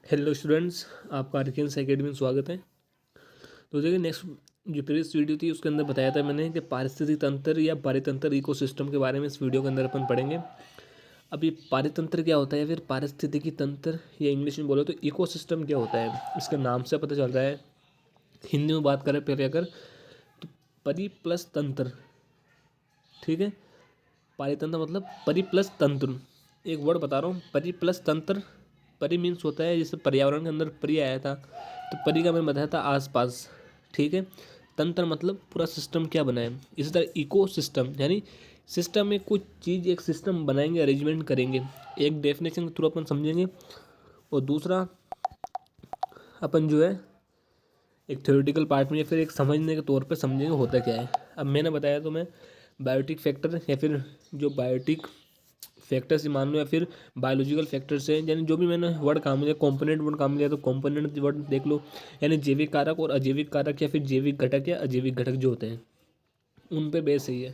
Hello students, आपका आर्कियंस academy में स्वागत है। तो देखिए, नेक्स्ट जो प्रीवियस वीडियो थी उसके अंदर बताया था मैंने कि पारिस्थितिक तंत्र या पारितंत्र इकोसिस्टम के बारे में इस वीडियो के अंदर अपन पढ़ेंगे। अब ये पारितंत्र क्या होता है, फिर पारिस्थितिकी तंत्र या इंग्लिश में बोलो तो इकोसिस्टम क्या होता है, इसके नाम से पता चल रहा है। हिंदी में बात करें पहले अगर, तो परि प्लस तंत्र, ठीक है। पारितंत्र मतलब परि प्लस तंत्र। एक वर्ड बता रहा हूँ, परि प्लस तंत्र। परि मीन्स होता है जैसे पर्यावरण के अंदर परि आया था, तो परि का मैंने बताया था आसपास, ठीक है। तंत्र मतलब पूरा सिस्टम क्या बना है। इसी तरह इको सिस्टम यानी सिस्टम में कुछ चीज़ एक सिस्टम बनाएंगे, अरेंजमेंट करेंगे, एक डेफिनेशन के थ्रू अपन समझेंगे। और दूसरा अपन जो है एक थ्योरेटिकल पार्ट में या फिर एक समझने के तौर पे समझेंगे होता क्या है। अब मैंने बताया तो मैं बायोटिक फैक्टर या फिर जो बायोटिक फैक्टर्स मान लो या फिर बायोलॉजिकल फैक्टर्स हैं, यानी जो भी मैंने वर्ड काम लिया, कंपोनेंट वर्ड काम लिया तो कंपोनेंट वर्ड देख लो, यानी जैविक कारक और अजैविक कारक या फिर जैविक घटक या अजैविक घटक जो होते हैं उन पे बेस है ये।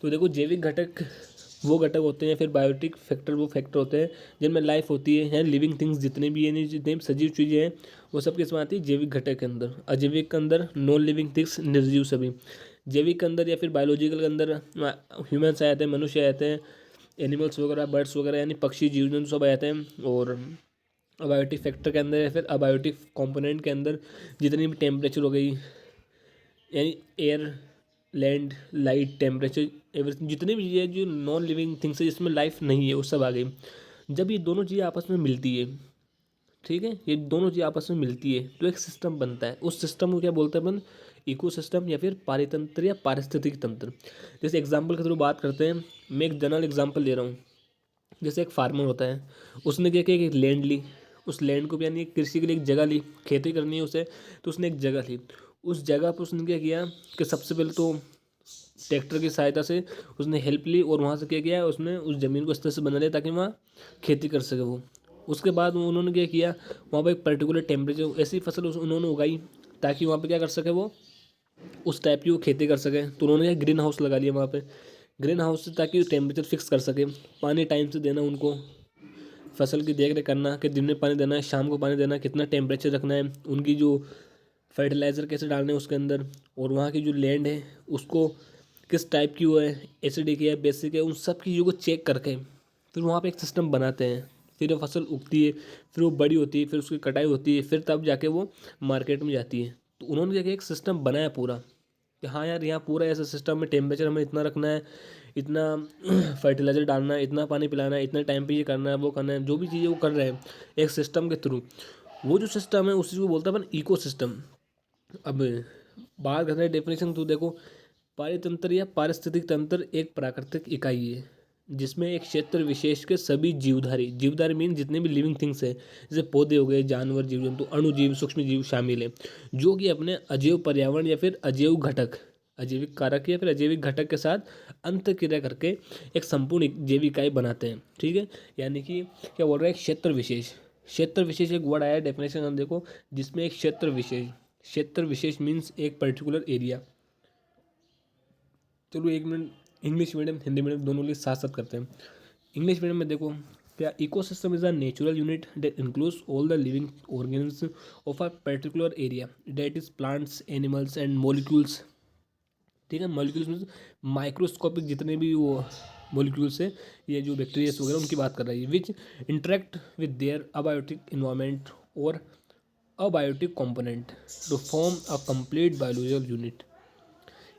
तो देखो, जैविक घटक वो घटक होते हैं, फिर बायोटिक फैक्टर वो फैक्टर होते हैं जिनमें लाइफ होती है, यानी लिविंग थिंग्स जितने भी, यानी जितने भी सजीव चीज़ें हैं वो सब किसमें आती है, जैविक घटक के अंदर। अजैविक के अंदर नॉन लिविंग थिंग्स, निर्जीव सभी। जैविक के अंदर या फिर बायोलॉजिकल के अंदर ह्यूमन्स आ जाते हैं, मनुष्य आ जाते हैं, एनिमल्स वगैरह, बर्ड्स वगैरह, यानी पक्षी, जीव जंतु सब आ जाते हैं। और अबायोटिक फैक्टर के अंदर या फिर अबायोटिक कंपोनेंट के अंदर जितनी भी टेम्परेचर हो गई, यानी air, land, light, temperature, everything, जितनी भी चीज़ें जो नॉन लिविंग थिंग्स है जिसमें लाइफ नहीं है वो सब आ गई। जब ये दोनों चीज़ें आपस में मिलती है, ठीक है, ये दोनों चीज़ें आपस में मिलती है तो एक सिस्टम बनता है। उस सिस्टम को क्या बोलते हैं अपन, इको सिस्टम या फिर पारितंत्र या पारिस्थितिक तंत्र। जैसे एग्जाम्पल के थ्रू बात करते हैं, मैं एक जनरल एग्जाम्पल दे रहा हूँ। जैसे एक फार्मर होता है, उसने क्या किया, एक लैंड ली, उस लैंड को भी यानी कृषि के लिए एक जगह ली, खेती करनी है उसे, तो उसने एक जगह ली। उस जगह पर उसने क्या किया कि सबसे पहले तो ट्रैक्टर की सहायता से उसने हेल्प ली, और वहाँ से क्या किया, उसने उस ज़मीन को इस तरह से बना लिया ताकि वहाँ खेती कर सके वो। उसके बाद उन्होंने क्या किया, वहाँ पर एक पर्टिकुलर टेम्परेचर, ऐसी फसल उन्होंने उगाई ताकि वहाँ पर क्या कर सके वो, उस टाइप की वो खेती कर सके। तो उन्होंने क्या ग्रीन हाउस लगा लिया वहाँ पे, ग्रीन हाउस से ताकि टेम्परेचर फिक्स कर सके, पानी टाइम से देना उनको, फसल की देख रेख करना कि दिन में पानी देना है, शाम को पानी देना है, कितना टेम्परेचर रखना है, उनकी जो फर्टिलाइज़र कैसे डालने हैं उसके अंदर, और वहाँ की जो लैंड है उसको किस टाइप की वो है, एसिडिक है, बेसिक है, उन सब चीज़ों को चेक करके फिर वहाँ पे एक सिस्टम बनाते हैं। फिर वो फसल उगती है, फिर वो बड़ी होती है, फिर उसकी कटाई होती है, फिर तब जाके वो मार्केट में जाती है। तो उन्होंने क्या किया, एक सिस्टम बनाया पूरा कि हाँ यार, यहाँ पूरा ऐसा सिस्टम में टेम्परेचर हमें इतना रखना है, इतना फर्टिलाइज़र डालना है, इतना पानी पिलाना है, इतने टाइम पे ये करना है, वो करना है, जो भी चीज़ें वो कर रहे हैं एक सिस्टम के थ्रू। वो जो सिस्टम है उसी को बोलते हैं अपन इको सिस्टम। अब बात करते हैं डेफिनेशन, तो देखो, पारितंत्र या पारिस्थितिक तंत्र एक प्राकृतिक इकाई है जिसमें एक क्षेत्र विशेष के सभी जीवधारी, जीवधारी मीन जितने भी लिविंग थिंग्स है, जैसे पौधे हो गए, जानवर, जीव जंतु, अणुजीव, सूक्ष्म जीव शामिल है, जो कि अपने अजैव पर्यावरण या फिर अजैव घटक, अजैविक कारक या फिर अजैविक घटक के साथ अंतःक्रिया करके एक संपूर्ण जैविक इकाई बनाते हैं, ठीक है। यानी कि क्या बोल रहा है, क्षेत्र विशेष। क्षेत्र विशेष एक वर्ड आया डेफिनेशन हम देखो, जिसमें एक क्षेत्र विशेष, क्षेत्र विशेष मीन्स एक पर्टिकुलर एरिया। चलो एक minute, English medium Hindi medium दोनों लिए साथ साथ करते हैं। इंग्लिश मीडियम में देखो क्या, ecosystem is a natural unit that includes all the living organism of a particular area, that is plants, animals and molecules, ठीक है। मॉलिक्यूल्स मीन्स माइक्रोस्कोपिक जितने भी वो मॉलिक्यूल्स है, ये जो बैक्टीरियास वगैरह उनकी बात कर रही है, which interact with their abiotic environment और abiotic component to form a complete biological unit.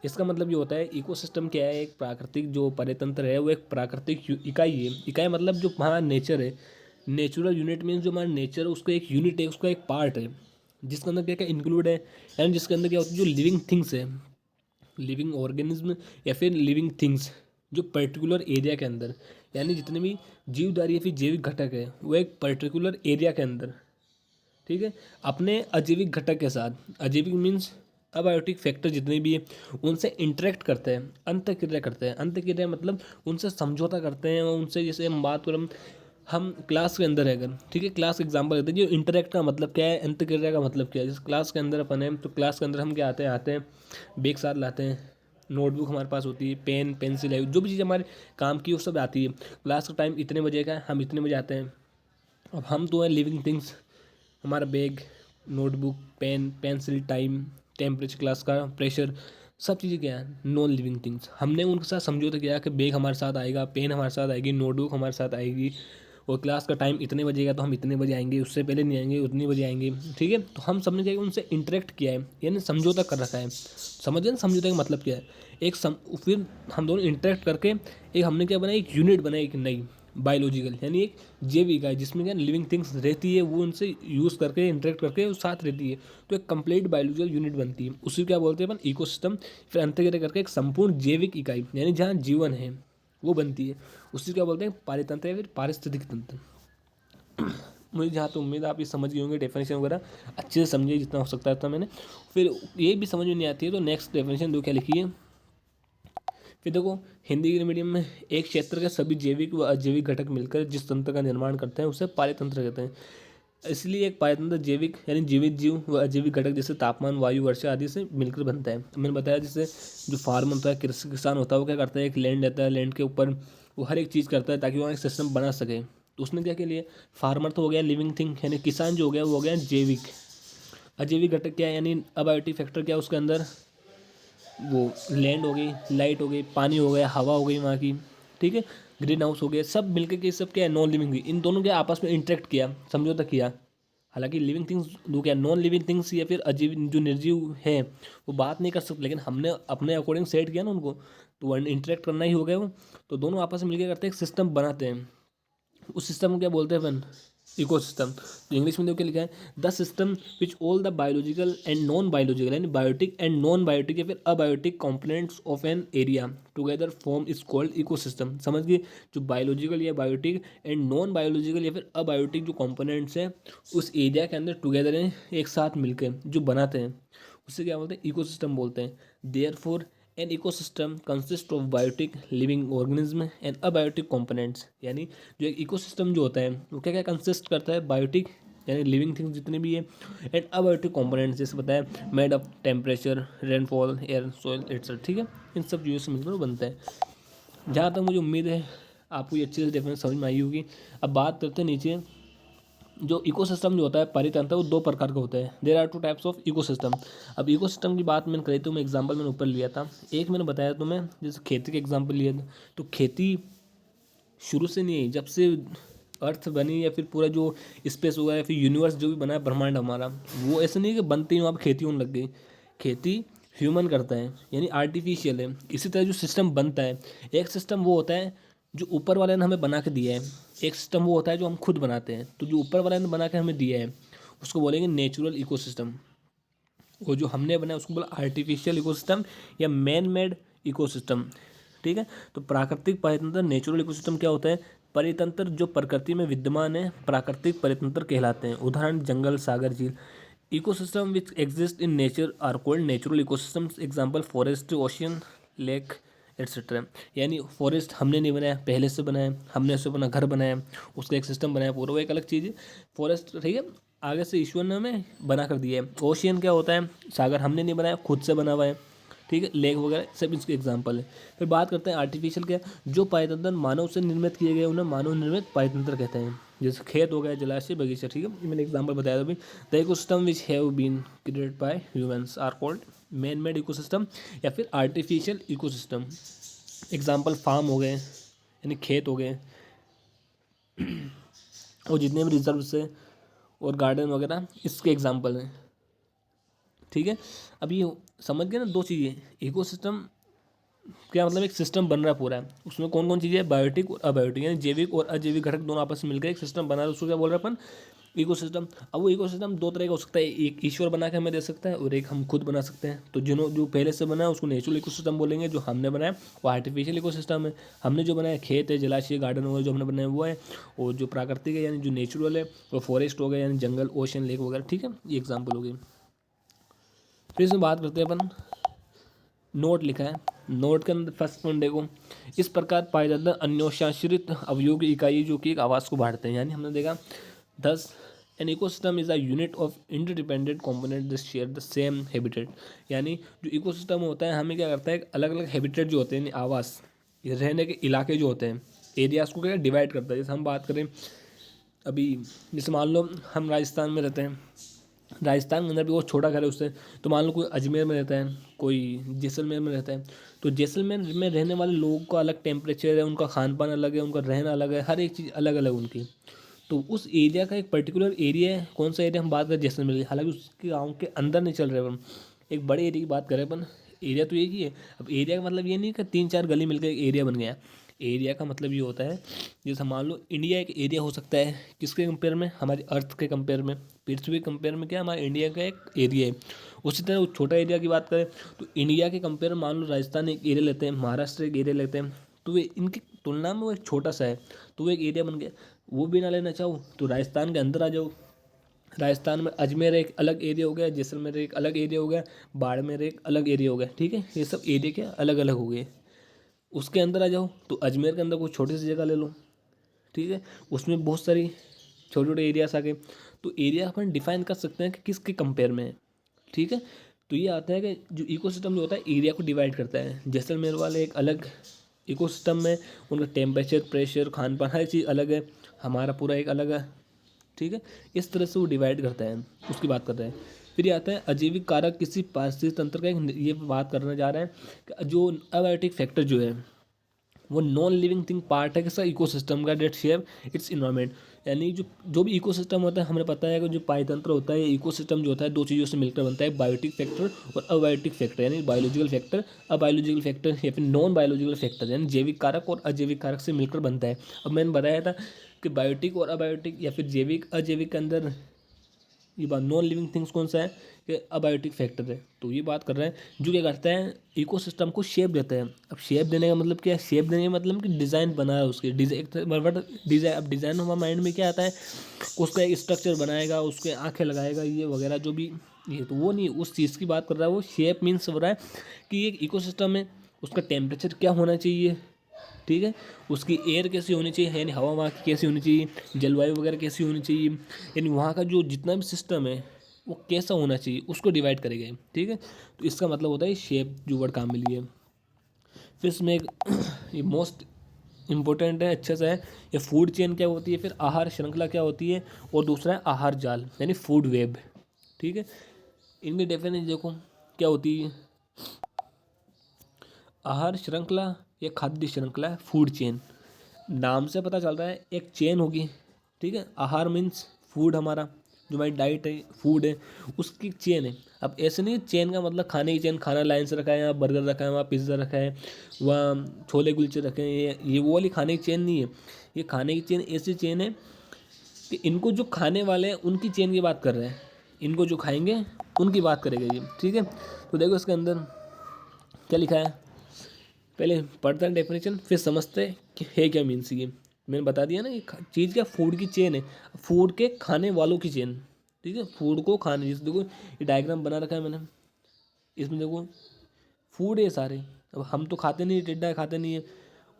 इसका मतलब ये होता है, इकोसिस्टम क्या है, एक प्राकृतिक जो परितंत्र है वो एक प्राकृतिक इकाई है। इकाई मतलब जो हमारा नेचर है, नेचुरल यूनिट मीन्स जो हमारा नेचर है उसका एक यूनिट है, उसका एक पार्ट है, जिसके अंदर क्या क्या इंक्लूड है, एंड जिसके अंदर क्या होती है, जो लिविंग थिंग्स है, लिविंग ऑर्गेनिज्म या फिर लिविंग थिंग्स, जो पर्टिकुलर एरिया के अंदर, यानी जितने भी जीवधारी या फिर जैविक घटक है वो एक पर्टिकुलर एरिया के अंदर, ठीक है, अपने अजैविक घटक के साथ, अजैविक मीन्स अबायोटिक फैक्टर जितने भी हैं उनसे इंटरेक्ट करते हैं, अंतःक्रिया करते हैं। अंतःक्रिया मतलब उनसे समझौता करते हैं, उनसे, जैसे हम बात करें, हम क्लास के अंदर है अगर, ठीक है, क्लास एग्जाम्पल देते हैं, जो इंटरेक्ट का मतलब क्या है, अंतःक्रिया का मतलब क्या है। जैसे क्लास के अंदर अपन है तो क्लास के अंदर हम क्या आते हैं बैग साथ लाते हैं, नोटबुक हमारे पास होती है, पेन पेंसिल है, जो भी चीज़ हमारे काम की वो सब आती है। क्लास का टाइम इतने बजे का है, हम इतने बजे आते हैं, अब हम तो हैं लिविंग थिंग्स, हमारा bag, notebook, pen, pencil, time, temperature, class का प्रेशर, सब चीज़ें क्या है, नॉन लिविंग थिंग्स। हमने उनके साथ समझौता किया कि बैग हमारे साथ आएगा, पेन हमारे साथ आएगी, नोटबुक हमारे साथ आएगी, और क्लास का टाइम इतने बजेगा तो हम इतने बजे आएंगे, उससे पहले नहीं आएंगे, उतनी बजे आएंगे, ठीक है। तो हम सबने क्या किया, उनसे इंटरेक्ट किया है, यानी समझौता कर रखा है। समझ गए ना समझौता का मतलब क्या है। फिर हम दोनों इंटरेक्ट करके एक हमने क्या बनाया, एक यूनिट बनाई, एक नई बायोलॉजिकल, यानी एक जैविक इकाई जिसमें क्या लिविंग थिंग्स रहती है, वो उनसे यूज़ करके इंटरेक्ट करके वो साथ रहती है, तो एक कंप्लीट बायोलॉजिकल यूनिट बनती है, उसी क्या बोलते हैं अपन, इकोसिस्टम। फिर अंतर्गत करके एक संपूर्ण जैविक इकाई, यानी जहाँ जीवन है वो बनती है, उसी क्या बोलते हैं, पारितंत्र या फिर पारिस्थितिक तंत्र। मुझे जहाँ तो उम्मीद है आप ये समझ गए होंगे, डेफिनेशन वगैरह अच्छे से समझिए जितना हो सकता था मैंने। फिर ये भी समझ में नहीं आती है तो नेक्स्ट डेफिनेशन दो, क्या लिखी है। फिर देखो, हिंदी के मीडियम में एक क्षेत्र के सभी जैविक व अजैविक घटक मिलकर जिस तंत्र का निर्माण करते हैं उसे पारितंत्र कहते हैं। इसलिए एक पारितंत्र जैविक यानी जीवित जीव व अजैविक घटक जैसे तापमान, वायु, वर्षा आदि से मिलकर बनता है। मैंने बताया जैसे जो फार्मर होता है, कृषि किसान होता है, वो क्या करता है, एक लैंड रहता है, लैंड के ऊपर वो हर एक चीज़ करता है ताकि वहाँ एक सिस्टम बना सके। तो उसने क्या के लिए, फार्मर तो हो गया लिविंग थिंग, यानी किसान जो हो गया वो हो गया जैविक। अजैविक घटक क्या है, यानी अबायोटिक फैक्टर क्या है उसके अंदर, वो लैंड हो गई, लाइट हो गई, पानी हो गया, हवा हो गई वहाँ की, ठीक है, ग्रीन हाउस हो गया, सब मिलकर के सब क्या है, नॉन लिविंग हुई। इन दोनों के आपस में इंटरेक्ट किया, समझौता किया। हालांकि लिविंग थिंग्स दो क्या, नॉन लिविंग थिंग्स या फिर अजीब जो निर्जीव है वो बात नहीं कर सकते, लेकिन हमने अपने अकॉर्डिंग सेट किया ना उनको, तो वो इंटरेक्ट करना ही हो गया वो। तो दोनों आपस में मिलकर करते हैं, एक सिस्टम बनाते हैं। उस सिस्टम को क्या बोलते हैं अपन, इकोसिस्टम। तो इंग्लिश में देखो क्या लिखा है, the system which all the biological and non biological यानी बायोटिक एंड नॉन बायोटिक या फिर abiotic components of an area together form is called ecosystem. समझ गए, जो बायोलॉजिकल या बायोटिक एंड नॉन बायोलॉजिकल या फिर अबायोटिक जो कंपोनेंट्स हैं उस एरिया के अंदर टुगेदर हैं, एक साथ मिलकर जो बनाते हैं, उससे क्या बोलते हैं, इकोसिस्टम बोलते हैं। Therefore an ecosystem consist of biotic living organism and abiotic components, यानी जो एक इकोसिस्टम जो होता है वो क्या क्या कंसिस्ट करता है, बायोटिक यानी लिविंग थिंग्स जितने भी है, एंड अबायोटिक कंपोनेंट्स जैसे बताया made of temperature, rainfall, air, soil etcetera, ठीक है, इन सब चीज़ों से मिलकर वो बनता है। जहाँ तक मुझे उम्मीद है आपको ये अच्छे से डेफिनेशन समझ में आई होगी। अब बात करते हैं नीचे, जो इकोसिस्टम जो होता है, परितंत्र, वो दो प्रकार का होता है। There are two types of ecosystem. अब इकोसिस्टम की बात मैंने करी तो मैं एग्जांपल मैंने ऊपर लिया था, एक मैंने बताया तुम्हें जैसे खेती के एग्जांपल लिया था। तो खेती शुरू से नहीं है, जब से अर्थ बनी या फिर पूरा जो स्पेस हुआ है, फिर यूनिवर्स जो भी बना है, ब्रह्मांड हमारा, वो ऐसे नहीं है कि बनते ही वहाँ पर खेती होने लग गई। खेती ह्यूमन करता है, यानी आर्टिफिशियल है। इसी तरह जो सिस्टम बनता है, एक सिस्टम वो होता है जो ऊपर वाले ने हमें बना के दिया है, एक सिस्टम वो होता है जो हम खुद बनाते हैं। तो जो ऊपर वाले ने बना के हमें दिया है उसको बोलेंगे नेचुरल इकोसिस्टम, और जो हमने बनाया उसको बोला आर्टिफिशियल इकोसिस्टम या मैन मेड इकोसिस्टम, ठीक है। तो प्राकृतिक परितंत्र, नेचुरल इकोसिस्टम क्या होता है, परितंत्र जो प्रकृति में विद्यमान है, प्राकृतिक परितंत्र कहलाते हैं। उदाहरण जंगल, सागर, झील। Ecosystem which exist in nature are called natural ecosystems. Example forest, ocean, lake etcetera. यानी फॉरेस्ट हमने नहीं बनाया, पहले से बनाया, हमने उससे अपना घर बनाया, उसका एक सिस्टम बनाया पूरा, वो एक अलग चीज़ है फॉरेस्ट, ठीक है, आगे से ईश्वर ने हमें बना कर दिया है। ओशियन क्या होता है, सागर हमने नहीं बनाया, खुद से बना हुआ है, ठीक है, लेक वगैरह सब इसके एग्जाम्पल है। फिर बात करते हैं आर्टिफिशियल क्या, जो पायतंत्र मानव से निर्मित किए गए उन्हें मानव निर्मित पायतंत्र कहते हैं। जैसे खेत हो गया, जलाशय, बगीचा, ठीक है, ये मैंने एग्जाम्पल बताया था अभी। The ecosystem which have been created by humans are called man made ecosystem या फिर आर्टिफिशियल इकोसिस्टम। एग्जाम्पल फार्म हो गए, यानी खेत हो गए, और जितने भी रिजर्व से और गार्डन वगैरह इसके एग्जाम्पल हैं, ठीक है। अब ये समझ गए ना दो चीज़ें, इकोसिस्टम क्या मतलब, एक सिस्टम बन रहा है पूरा है, उसमें कौन कौन चीज़ें है, बायोटिक और अबायोटिक, यानी जैविक और अजैविक घटक दोनों आपस में मिलकर एक सिस्टम बना रहा है, उसको क्या बोल रहे हैं अपन, इकोसिस्टम। अब वो इकोसिस्टम दो तरह का हो सकता है, एक ईश्वर बना के हमें दे सकता है और एक हम खुद बना सकते हैं। तो जो पहले से बना है उसको नेचुरल इकोसिस्टम बोलेंगे, जो हमने बनाया वो आर्टिफिशियल इकोसिस्टम है। हमने जो बनाया खेत है, जलाशय, गार्डन वगैरह जो हमने बनाया वो है, और जो प्राकृतिक है यानी जो नेचुरल है वो फॉरेस्ट हो गया, यानी जंगल, ओशन, लेक वगैरह, ठीक है, ये एग्जाम्पल हो गई। फिर इसमें बात करते हैं अपन, नोट लिखा है, नोट के अंदर फर्स्ट पॉइंट देखो, इस प्रकार पाए जाते हैं अन्योन्याश्रित अवयव की इकाई जो कि एक आवाज़ को बांटते हैं। यानी हमने देखा 10 an ecosystem is a unit of interdependent component that share the same habitat. यानी जो इकोसिस्टम होता है हमें क्या करता है, अलग अलग हैबिटेट जो होते हैं, आवास, ये रहने के इलाके जो होते हैं, एरियाज को क्या डिवाइड करता है। जैसे हम बात करें अभी जैसे मान लो हम राजस्थान में रहते हैं, राजस्थान के अंदर भी वो छोटा घर है उससे, तो मान लो कोई अजमेर में रहता है, कोई जैसलमेर में रहता है, तो जैसलमेर में रहने वाले लोगों का अलग टेम्परेचर है, उनका खान पान अलग है, उनका रहना अलग है, हर एक चीज़ अलग अलग उनकी। तो उस एरिया का एक पर्टिकुलर एरिया है, कौन सा एरिया हम बात करें जैसलमेर की, हालांकि उसके गाँव के अंदर नहीं चल रहे अपन, एक बड़े एरिया की बात करें अपन, एरिया तो एक ही है। अब एरिया का मतलब ये नहीं कि 3-4 गली मिलकर एक एरिया बन गया। एरिया का मतलब ये होता है, जैसे मान लो इंडिया एक एरिया हो सकता है, किसके कंपेयर में, हमारी अर्थ के कंपेयर में, पृथ्वी के कंपेयर में क्या हमारा इंडिया का एक एरिया है। उसी तरह उस छोटा एरिया की बात करें तो इंडिया के कंपेयर में मान लो राजस्थान एक एरिया लेते हैं, महाराष्ट्र एक एरिया लेते हैं, तो वे इनकी तुलना में वो एक छोटा सा है, तो वो एक एरिया बन गया। वो भी ना लेना चाहो तो राजस्थान के अंदर आ जाओ, राजस्थान में अजमेर एक अलग एरिया हो गया, जैसलमेर एक अलग एरिया हो गया, बाड़मेर एक अलग एरिया हो गया, ठीक है, ये सब एरिया के अलग अलग हो गए। उसके अंदर आ जाओ तो अजमेर के अंदर कोई छोटी सी जगह ले लो, ठीक है, उसमें बहुत सारी छोटे छोटे एरियाज आ गए। तो एरिया अपन डिफाइन कर सकते हैं कि किसके कंपेयर में है, ठीक है। तो ये आता है कि जो इकोसिस्टम जो होता है एरिया को डिवाइड करता है, जैसलमेर वाले एक अलग इकोसिस्टम में, उनका टेम्परेचर, प्रेशर, खान पान हर चीज़ अलग है, हमारा पूरा एक अलग है, ठीक है। इस तरह से वो डिवाइड करता है, उसकी बात कर रहे हैं। फिर ये आता है अजैविक कारक किसी पारिस्थितिक तंत्र का एक, ये बात करने जा रहे हैं कि जो अबायोटिक फैक्टर जो है वो नॉन लिविंग थिंग पार्ट है किसका, इकोसिस्टम का, डेट शेयर इट्स इन्वायरमेंट। यानी जो जो भी इकोसिस्टम होता है, हमें पता है कि जो पारितंत्र होता है, इकोसिस्टम जो होता है दो चीज़ों से मिलकर बनता है, बायोटिक फैक्टर और अबायोटिक फैक्टर, यानी बायोलॉजिकल फैक्टर, अबायोलॉजिकल फैक्टर या फिर नॉन बायोलॉजिकल फैक्टर, यानी जैविक कारक और अजैविक कारक से मिलकर बनता है। अब मैंने बताया था कि बायोटिक और अबायोटिक या फिर जैविक अजैविक के अंदर ये बात नॉन लिविंग थिंग्स कौन सा है कि अबायोटिक फैक्टर है। तो ये बात कर रहे हैं जो क्या करता है इकोसिस्टम को शेप देता है। अब शेप देने का मतलब क्या है, शेप देने का मतलब कि डिज़ाइन बना है उसके, डिज़ाइन, अब डिज़ाइन हमारे माइंड में क्या आता है, उसका एक स्ट्रक्चर बनाएगा, उसके आँखें लगाएगा, ये वगैरह जो भी, ये तो वो नहीं उस चीज़ की बात कर रहा है, वो शेप मीन्स हो रहा है कि एक इकोसिस्टम है, उसका टेम्परेचर क्या होना चाहिए, ठीक है, उसकी एयर कैसी होनी चाहिए, यानी हवा वहाँ की कैसी होनी चाहिए, जलवायु वगैरह कैसी होनी चाहिए, यानी वहाँ का जो जितना भी सिस्टम है वो कैसा होना चाहिए, उसको डिवाइड करेंगे, ठीक है। तो इसका मतलब होता है शेप जो वर्ड काम में लिए। फिर इसमें एक ये मोस्ट इम्पोर्टेंट है, अच्छा सा है, ये फूड चेन क्या होती है, फिर आहार श्रृंखला क्या होती है, और दूसरा है आहार जाल यानी फूड वेब, ठीक है। इनकी डेफिनेशन देखो क्या होती है, आहार श्रृंखला या खाद्य श्रृंखला है फूड चेन, नाम से पता चल रहा है एक चेन होगी, ठीक है। आहार मीन्स फूड, हमारा जो हमारी डाइट है, फूड है, उसकी चेन है। अब ऐसे नहीं चेन का मतलब खाने की चेन, खाना लाइन से रखा है, यहाँ बर्गर रखा है, वहाँ पिज़्ज़ा रखा है, वहाँ छोले कुलचे रखे हैं, ये वो वाली खाने की चेन नहीं है। ये खाने की चेन ऐसी चेन है कि इनको जो खाने वाले हैं उनकी चेन की बात कर रहे हैं, इनको जो खाएंगे उनकी बात करेगा ये, ठीक है। तो देखो इसके अंदर क्या लिखा है, पहले पढ़ते हैं डेफिनेशन, फिर समझते हैं कि है क्या मीन्स ये। मैंने बता दिया ना ये चीज़ क्या, फूड की चेन है, फूड के खाने वालों की चेन, ठीक है, फूड को खाने, जैसे देखो ये डायग्राम बना रखा है मैंने, इसमें देखो फूड है सारे। अब हम तो खाते नहीं, टिड्डा खाते नहीं है,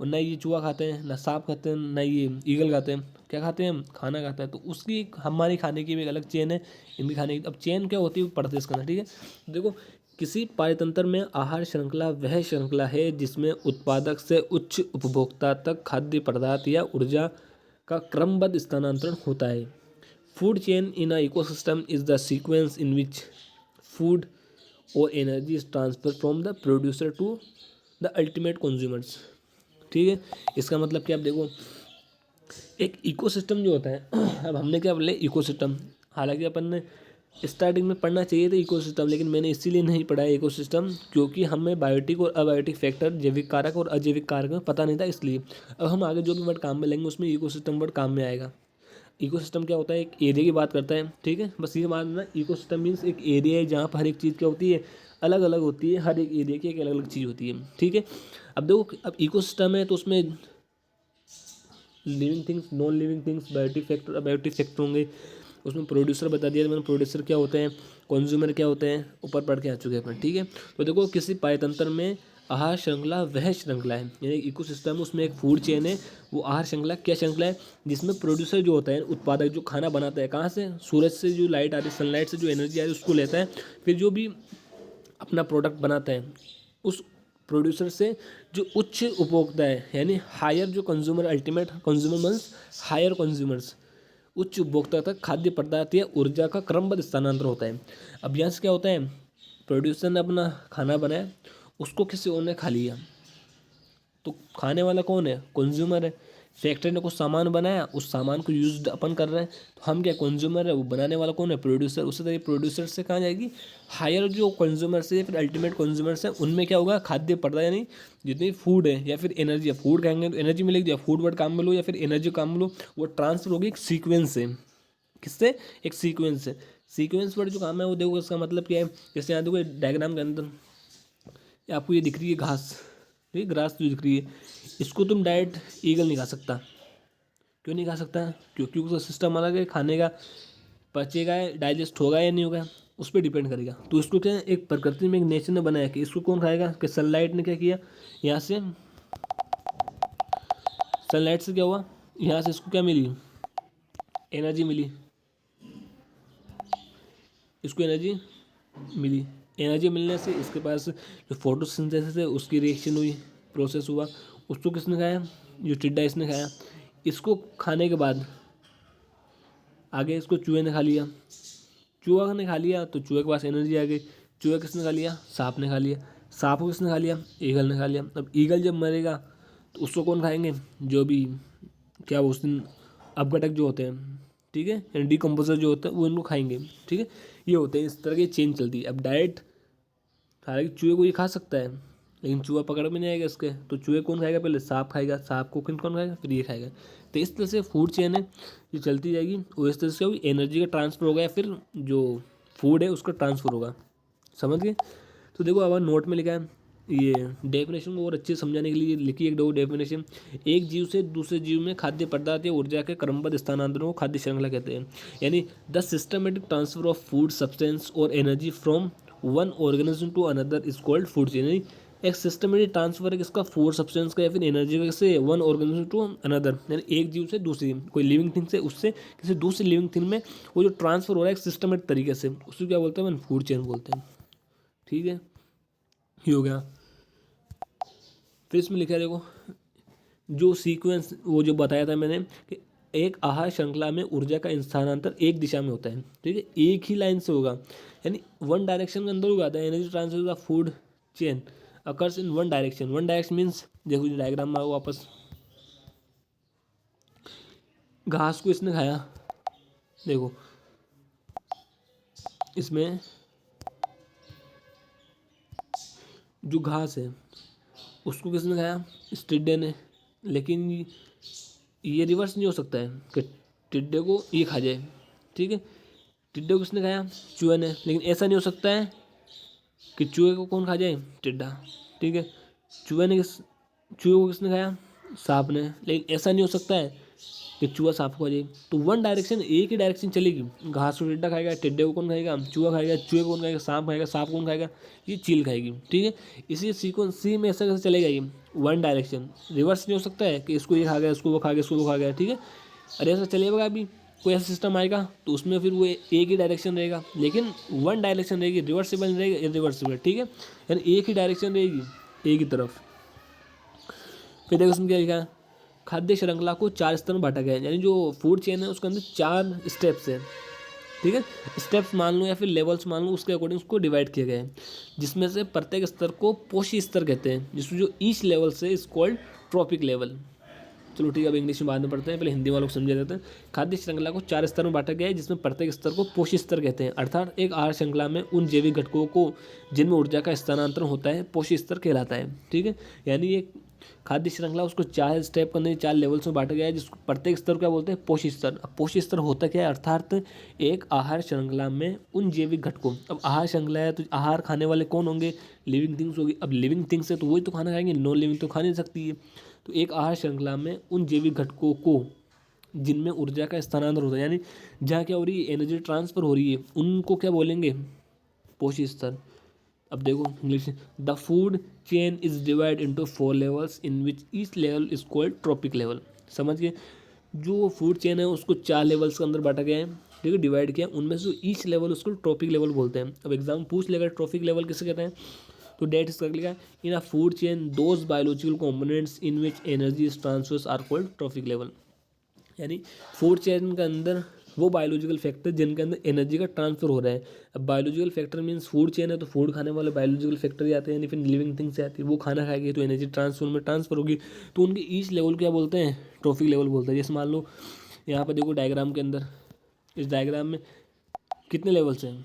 और ना ये चूहा खाते हैं, ना सांप खाते हैं, ना ये ईगल खाते हैं, क्या खाते हैं हम, खाना खाते हैं। तो उसकी हमारी खाने की भी एक अलग चेन है, इनकी खाने की। अब चेन क्या होती है पढ़ते इसका ना, ठीक है। देखो किसी पारतंत्र में आहार श्रृंखला वह श्रृंखला है जिसमें उत्पादक से उच्च उपभोक्ता तक खाद्य पदार्थ या ऊर्जा का क्रमबद्ध स्थानांतरण होता है। Food chain in a ecosystem is the sequence in which food और energy is transfer from the producer to the ultimate consumers, ठीक है। इसका मतलब क्या, आप देखो एक इकोसिस्टम जो होता है अब हमने क्या बोले इकोसिस्टम, हालांकि अपन ने स्टार्टिंग में पढ़ना चाहिए था इकोसिस्टम, लेकिन मैंने इसीलिए नहीं पढ़ा है इकोसिस्टम क्योंकि हमें बायोटिक और अबायोटिक फैक्टर, जैविक कारक और अजैविक कारक में पता नहीं था, इसलिए अब हम आगे जो भी वर्ड काम में लेंगे उसमें इकोसिस्टम वर्ड काम में आएगा। इकोसिस्टम क्या होता है, एक एरिया की बात करता है, ठीक है, बस ये मानना इकोसिस्टम मीन्स एक एरिया है जहाँ पर हर एक चीज़ क्या होती है, अलग अलग होती है, हर एक एरिया की एक अलग अलग चीज़ होती है, ठीक है। अब देखो अब इकोसिस्टम है तो उसमें living things, non living things, biotic factor, abiotic factor होंगे। उसमें प्रोड्यूसर बता दिया मैंने, प्रोड्यूसर क्या होते हैं, कंज्यूमर क्या होते हैं, ऊपर पढ़ के आ चुके हैं अपन, ठीक है। तो देखो किसी पायतंत्र में आहार श्रृंखला वह श्रृंखला है, यानी इकोसिस्टम उसमें एक फूड चेन है, वो आहार श्रृंखला क्या श्रृंखला है जिसमें प्रोड्यूसर जो होता है, उत्पादक जो खाना बनाता है, कहाँ से, सूरज से जो लाइट आ रही है, सनलाइट से जो एनर्जी आ रही है उसको लेता है, फिर जो भी अपना प्रोडक्ट बनाता है उस प्रोड्यूसर से जो उच्च उपभोक्ता है, यानी हायर जो consumer, ultimate consumer means higher consumers, उच्च उपभोक्ता तक खाद्य पदार्थ या ऊर्जा का क्रमबद्ध स्थानांतरण होता है। अब यहाँ से क्या होता है, प्रोड्यूसर ने अपना खाना बनाया, उसको किसी और ने खा लिया, तो खाने वाला कौन है, कंज्यूमर है। फैक्ट्री ने कुछ सामान बनाया, उस सामान को यूज अपन कर रहे हैं, तो हम क्या, कंज्यूमर है, वो बनाने वाला कौन है, प्रोड्यूसर। उसी तरह प्रोड्यूसर से कहाँ जाएगी, हायर जो कंज्यूमर से फिर अल्टीमेट कंज्यूमर्स हैं, उनमें क्या होगा, खाद्य पदार्थ यानी जितनी फूड है या फिर एनर्जी है, फूड खाएंगे तो एनर्जी मिलेगी, या फूड वर्ड काम में लो या फिर एनर्जी काम में लो, वो ट्रांसफर होगी एक सीक्वेंस से। किससे, एक सीक्वेंस से। सीक्वेंस वर्ड जो काम है वो देखो इसका मतलब क्या है, जैसे यहाँ देखो डायग्राम के अंदर आपको ये दिख रही है घास, ठीक, ग्रास जो दिख रही है, इसको तुम डायरेक्ट ईगल नहीं खा सकता। क्यों नहीं खा सकता, क्योंकि उसका सिस्टम अलग है खाने का, पचेगा, डाइजेस्ट होगा या नहीं होगा, उस पर डिपेंड करेगा। तो इसको क्या है, एक प्रकृति में एक नेचर ने बनाया कि इसको कौन खाएगा, कि सनलाइट ने क्या किया, यहाँ से सनलाइट से क्या हुआ, यहाँ से इसको क्या मिली, एनर्जी मिली, इसको एनर्जी मिली। एनर्जी मिलने से इसके पास जो फोटोसिंथेसिस है उसकी रिएक्शन हुई, प्रोसेस हुआ, उसको किसने खाया, जो टिड्डा इसने खाया। इसको खाने के बाद आगे इसको चूहे ने खा लिया, चूहा ने खा लिया तो चूहे के पास एनर्जी आ गई। चूहा किसने खा लिया, सांप ने खा लिया। सांप को किसने खा लिया, ईगल ने खा लिया। अब ईगल जब मरेगा तो उसको कौन खाएंगे, जो भी क्या वो उस दिन अपघटक जो होते हैं, ठीक है, यानी डिकम्पोजर जो होता है वो इनको खाएंगे, ठीक है। ये होते हैं, इस तरह की चेन चलती है। अब डायरेक्ट हालांकि चूहे को ये खा सकता है, लेकिन चूहा पकड़ में नहीं आएगा इसके, तो चूहे कौन खाएगा, पहले सांप खाएगा, सांप को कौन खाएगा, फिर ये खाएगा। तो इस तरह से फूड चेन है ये चलती जाएगी, और इस तरह से होगी एनर्जी का ट्रांसफर होगा या फिर जो फूड है उसका ट्रांसफर होगा। समझ गए। तो देखो अब नोट में लिखा है, ये डेफिनेशन को और अच्छे से समझाने के लिए लिखी एक दो डेफिनेशन। एक जीव से दूसरे जीव में खाद्य पदार्थ या ऊर्जा के क्रमबद्ध स्थानांतरण को खाद्य श्रृंखला कहते हैं। यानी the systematic transfer of food substance और energy from one organism to another is called food chain. यानी एक सिस्टमेटिक ट्रांसफर है किसका, फूड सब्सटेंस का या फिर एनर्जी का, से वन ऑर्गेनिज्म टू अनदर, यानी एक जीव से दूसरी, कोई लिविंग थिंग से उससे किसी दूसरी लिविंग थिंग में वो जो ट्रांसफर हो रहा है एक सिस्टमेटिक तरीके से, उसको क्या बोलते हैं, फूड चेन बोलते हैं। ठीक है, ये हो गया। फिर इसमें लिखा है देखो, जो सीक्वेंस वो जो बताया था मैंने कि एक आहार श्रृंखला में ऊर्जा का स्थानांतर एक दिशा में होता है, ठीक है, एक ही लाइन से होगा, यानी वन डायरेक्शन के अंदर होगा। The energy transfer of food chain occurs in one direction. One direction means देखो जो डायग्राम में आओ वापस, घास को इसने खाया, देखो इसमें जो घास है उसको किसने खाया, इस टिड्डे ने। लेकिन ये रिवर्स नहीं हो सकता है कि टिड्डे को ये खा जाए, ठीक है, टिड्डे को किसने खाया, चूहे ने। लेकिन ऐसा नहीं हो सकता है कि चूहे को कौन खा जाए, टिड्डा, ठीक है। चूहे को किसने खाया, सांप ने। लेकिन ऐसा नहीं हो सकता है कि चूहा सांप को खा जाए। तो वन डायरेक्शन, एक ही डायरेक्शन चलेगी, घास को टिड्डा खाएगा, टिड्डे को कौन खाएगा, चूहा खाएगा, चूहे को कौन खाएगा, सांप खाएगा, सांप कौन खाएगा, ये चील खाएगी, ठीक है। इसी सीक्वेंस सी में ऐसा कैसे चलेगा, ये वन डायरेक्शन, रिवर्स नहीं हो सकता है कि इसको ये खा गया, इसको वो खा गया, इसको वो खा गया, ठीक है। अरे ऐसा चलेगा, अभी कोई ऐसा सिस्टम आएगा तो उसमें फिर वो एक ही डायरेक्शन रहेगा, लेकिन वन डायरेक्शन रहेगी, रिवर्सिबल नहीं रहेगी, इरिवर्सिबल, ठीक है, यानी एक ही डायरेक्शन रहेगी एक ही तरफ। फिर देखो उसमें क्या लिखा है, खाद्य श्रृंखला को 4 स्तर में बांटा गया है, यानी जो फूड चेन है उसके अंदर 4 स्टेप्स हैं, ठीक है, स्टेप्स मान लो या फिर लेवल्स मान लो, उसके अकॉर्डिंग उसको डिवाइड किया गया है, जिसमें से प्रत्येक स्तर को पोषी स्तर कहते हैं, जिसमें जो ईच लेवल से इज कॉल्ड ट्रॉपिक लेवल। चलो ठीक है, अब इंग्लिश में बाद में पढ़ते हैं, पहले हिंदी वालों को समझा देते हैं। खाद्य श्रृंखला को 4 स्तर में बांटा गया है, जिसमें प्रत्येक स्तर को पोषी स्तर कहते हैं, अर्थात एक आहार श्रृंखला में उन जैविक घटकों को जिनमें ऊर्जा का स्थानांतरण होता है पोषी स्तर कहलाता है, ठीक है। यानी ये खाद्य श्रृंखला उसको 4 स्टेप के अंदर 4 लेवल्स में बांटा गया है, जिसको प्रत्येक स्तर क्या बोलते हैं, पोषी स्तर। अब पोषी स्तर होता क्या है, अर्थात एक आहार श्रृंखला में उन जैविक घटकों, अब आहार श्रृंखला है तो आहार खाने वाले कौन होंगे, लिविंग थिंग्स होगी। अब लिविंग थिंग्स है तो वही तो खाना खाएंगे, नॉन लिविंग तो खा नहीं सकती है। तो एक आहार श्रृंखला में उन जैविक घटकों को जिनमें ऊर्जा का स्थानांतरण होता है, यानी जहाँ क्या हो रही है, एनर्जी ट्रांसफर हो रही है, उनको क्या बोलेंगे, पोषी स्तर। अब देखो English, the food chain is divide into 4 levels in which each level is called trophic level. समझ गए, जो फूड चेन है उसको 4 लेवल्स के अंदर बांटा गया है, ठीक है, डिवाइड किया, उनमें से ईच लेवल उसको ट्रॉपिक लेवल बोलते हैं। अब एग्जाम पूछ लेगा ट्रॉपिक लेवल किसे कहते हैं, तो डेट इसका लिखा in a food chain those biological components in which energy transfers are called trophic level. यानी फूड चेन के अंदर वो बायोलॉजिकल फैक्टर जिनके अंदर एनर्जी का ट्रांसफर हो रहा है। अब biological factor means food chain है तो फूड खाने वाले बायोलॉजिकल फैक्टर ही आते हैं, यानी फिर लिविंग थिंग्स से आती है, वो खाना खाएगी तो एनर्जी ट्रांसफर में ट्रांसफर होगी। तो उनके ईच लेवल क्या बोलते हैं, ट्रॉफिक लेवल बोलते हैं। जैसे मान लो यहाँ पर देखो डायग्राम के अंदर, इस डायग्राम में कितने लेवल्स हैं,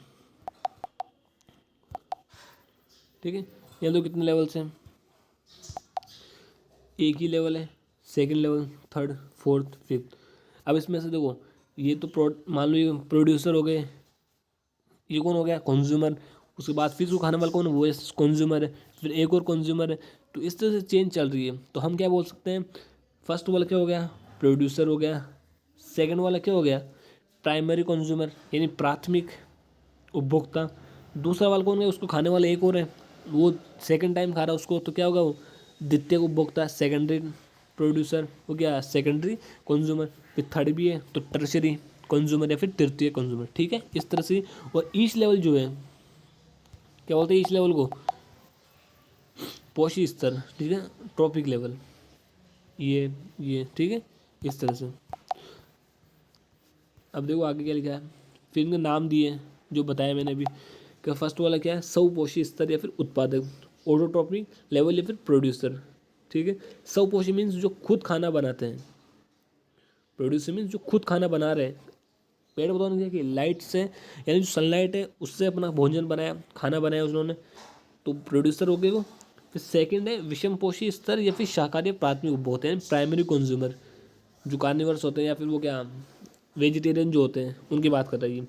ठीक है, यहाँ तो कितने लेवल्स हैं, एक ही लेवल है, second level, third, fourth, fifth. अब इसमें से देखो ये तो मान लो ये प्रोड्यूसर हो गए, ये कौन हो गया, कंज्यूमर। उसके बाद फिर उसको खाने वाला कौन है, वो कंज्यूमर है, फिर एक और कंज्यूमर है। तो इस तरह से चेंज चल रही है। तो हम क्या बोल सकते हैं, फर्स्ट वाला क्या हो गया, प्रोड्यूसर हो गया, सेकंड वाला क्या हो गया, प्राइमरी कंज्यूमर यानी प्राथमिक उपभोक्ता। दूसरा वाला कौन है, उसको खाने वाला एक और है, वो सेकंड टाइम खा रहा है उसको, तो क्या होगा, वो द्वितीय उपभोक्ता, सेकेंडरी प्रोड्यूसर हो गया, सेकेंडरी कंज्यूमर। फिर थर्ड भी है तो टर्शरी कंज्यूमर या फिर तृतीय कंज्यूमर, ठीक है, इस तरह से। और ईच लेवल जो है क्या बोलते हैं, ईच लेवल को पोषी स्तर, ठीक है, ट्रॉपिक लेवल, ये ठीक है, इस तरह से। अब देखो आगे क्या लिखा है, फिर इनके नाम दिए जो बताया मैंने अभी, कि फर्स्ट वाला क्या है, स्वपोषी स्तर या फिर उत्पादक, ऑटोट्रॉपिक लेवल या फिर प्रोड्यूसर, ठीक है। स्वपोषी मीन्स जो खुद खाना बनाते हैं, प्रोड्यूसर मीन्स जो खुद खाना बना रहे हैं। पेड़ पौधों ने क्या कि लाइट से, यानी जो सनलाइट है उससे अपना भोजन बनाया, खाना बनाया उन्होंने, तो प्रोड्यूसर हो गए वो। फिर सेकंड है विषम पोषी स्तर या फिर शाकाहारी प्राथमिक उपभोक्ता यानी प्राइमरी कंज्यूमर, जो कार्निवर्स होते हैं या फिर वो क्या वेजिटेरियन जो होते हैं उनकी बात कर रही है।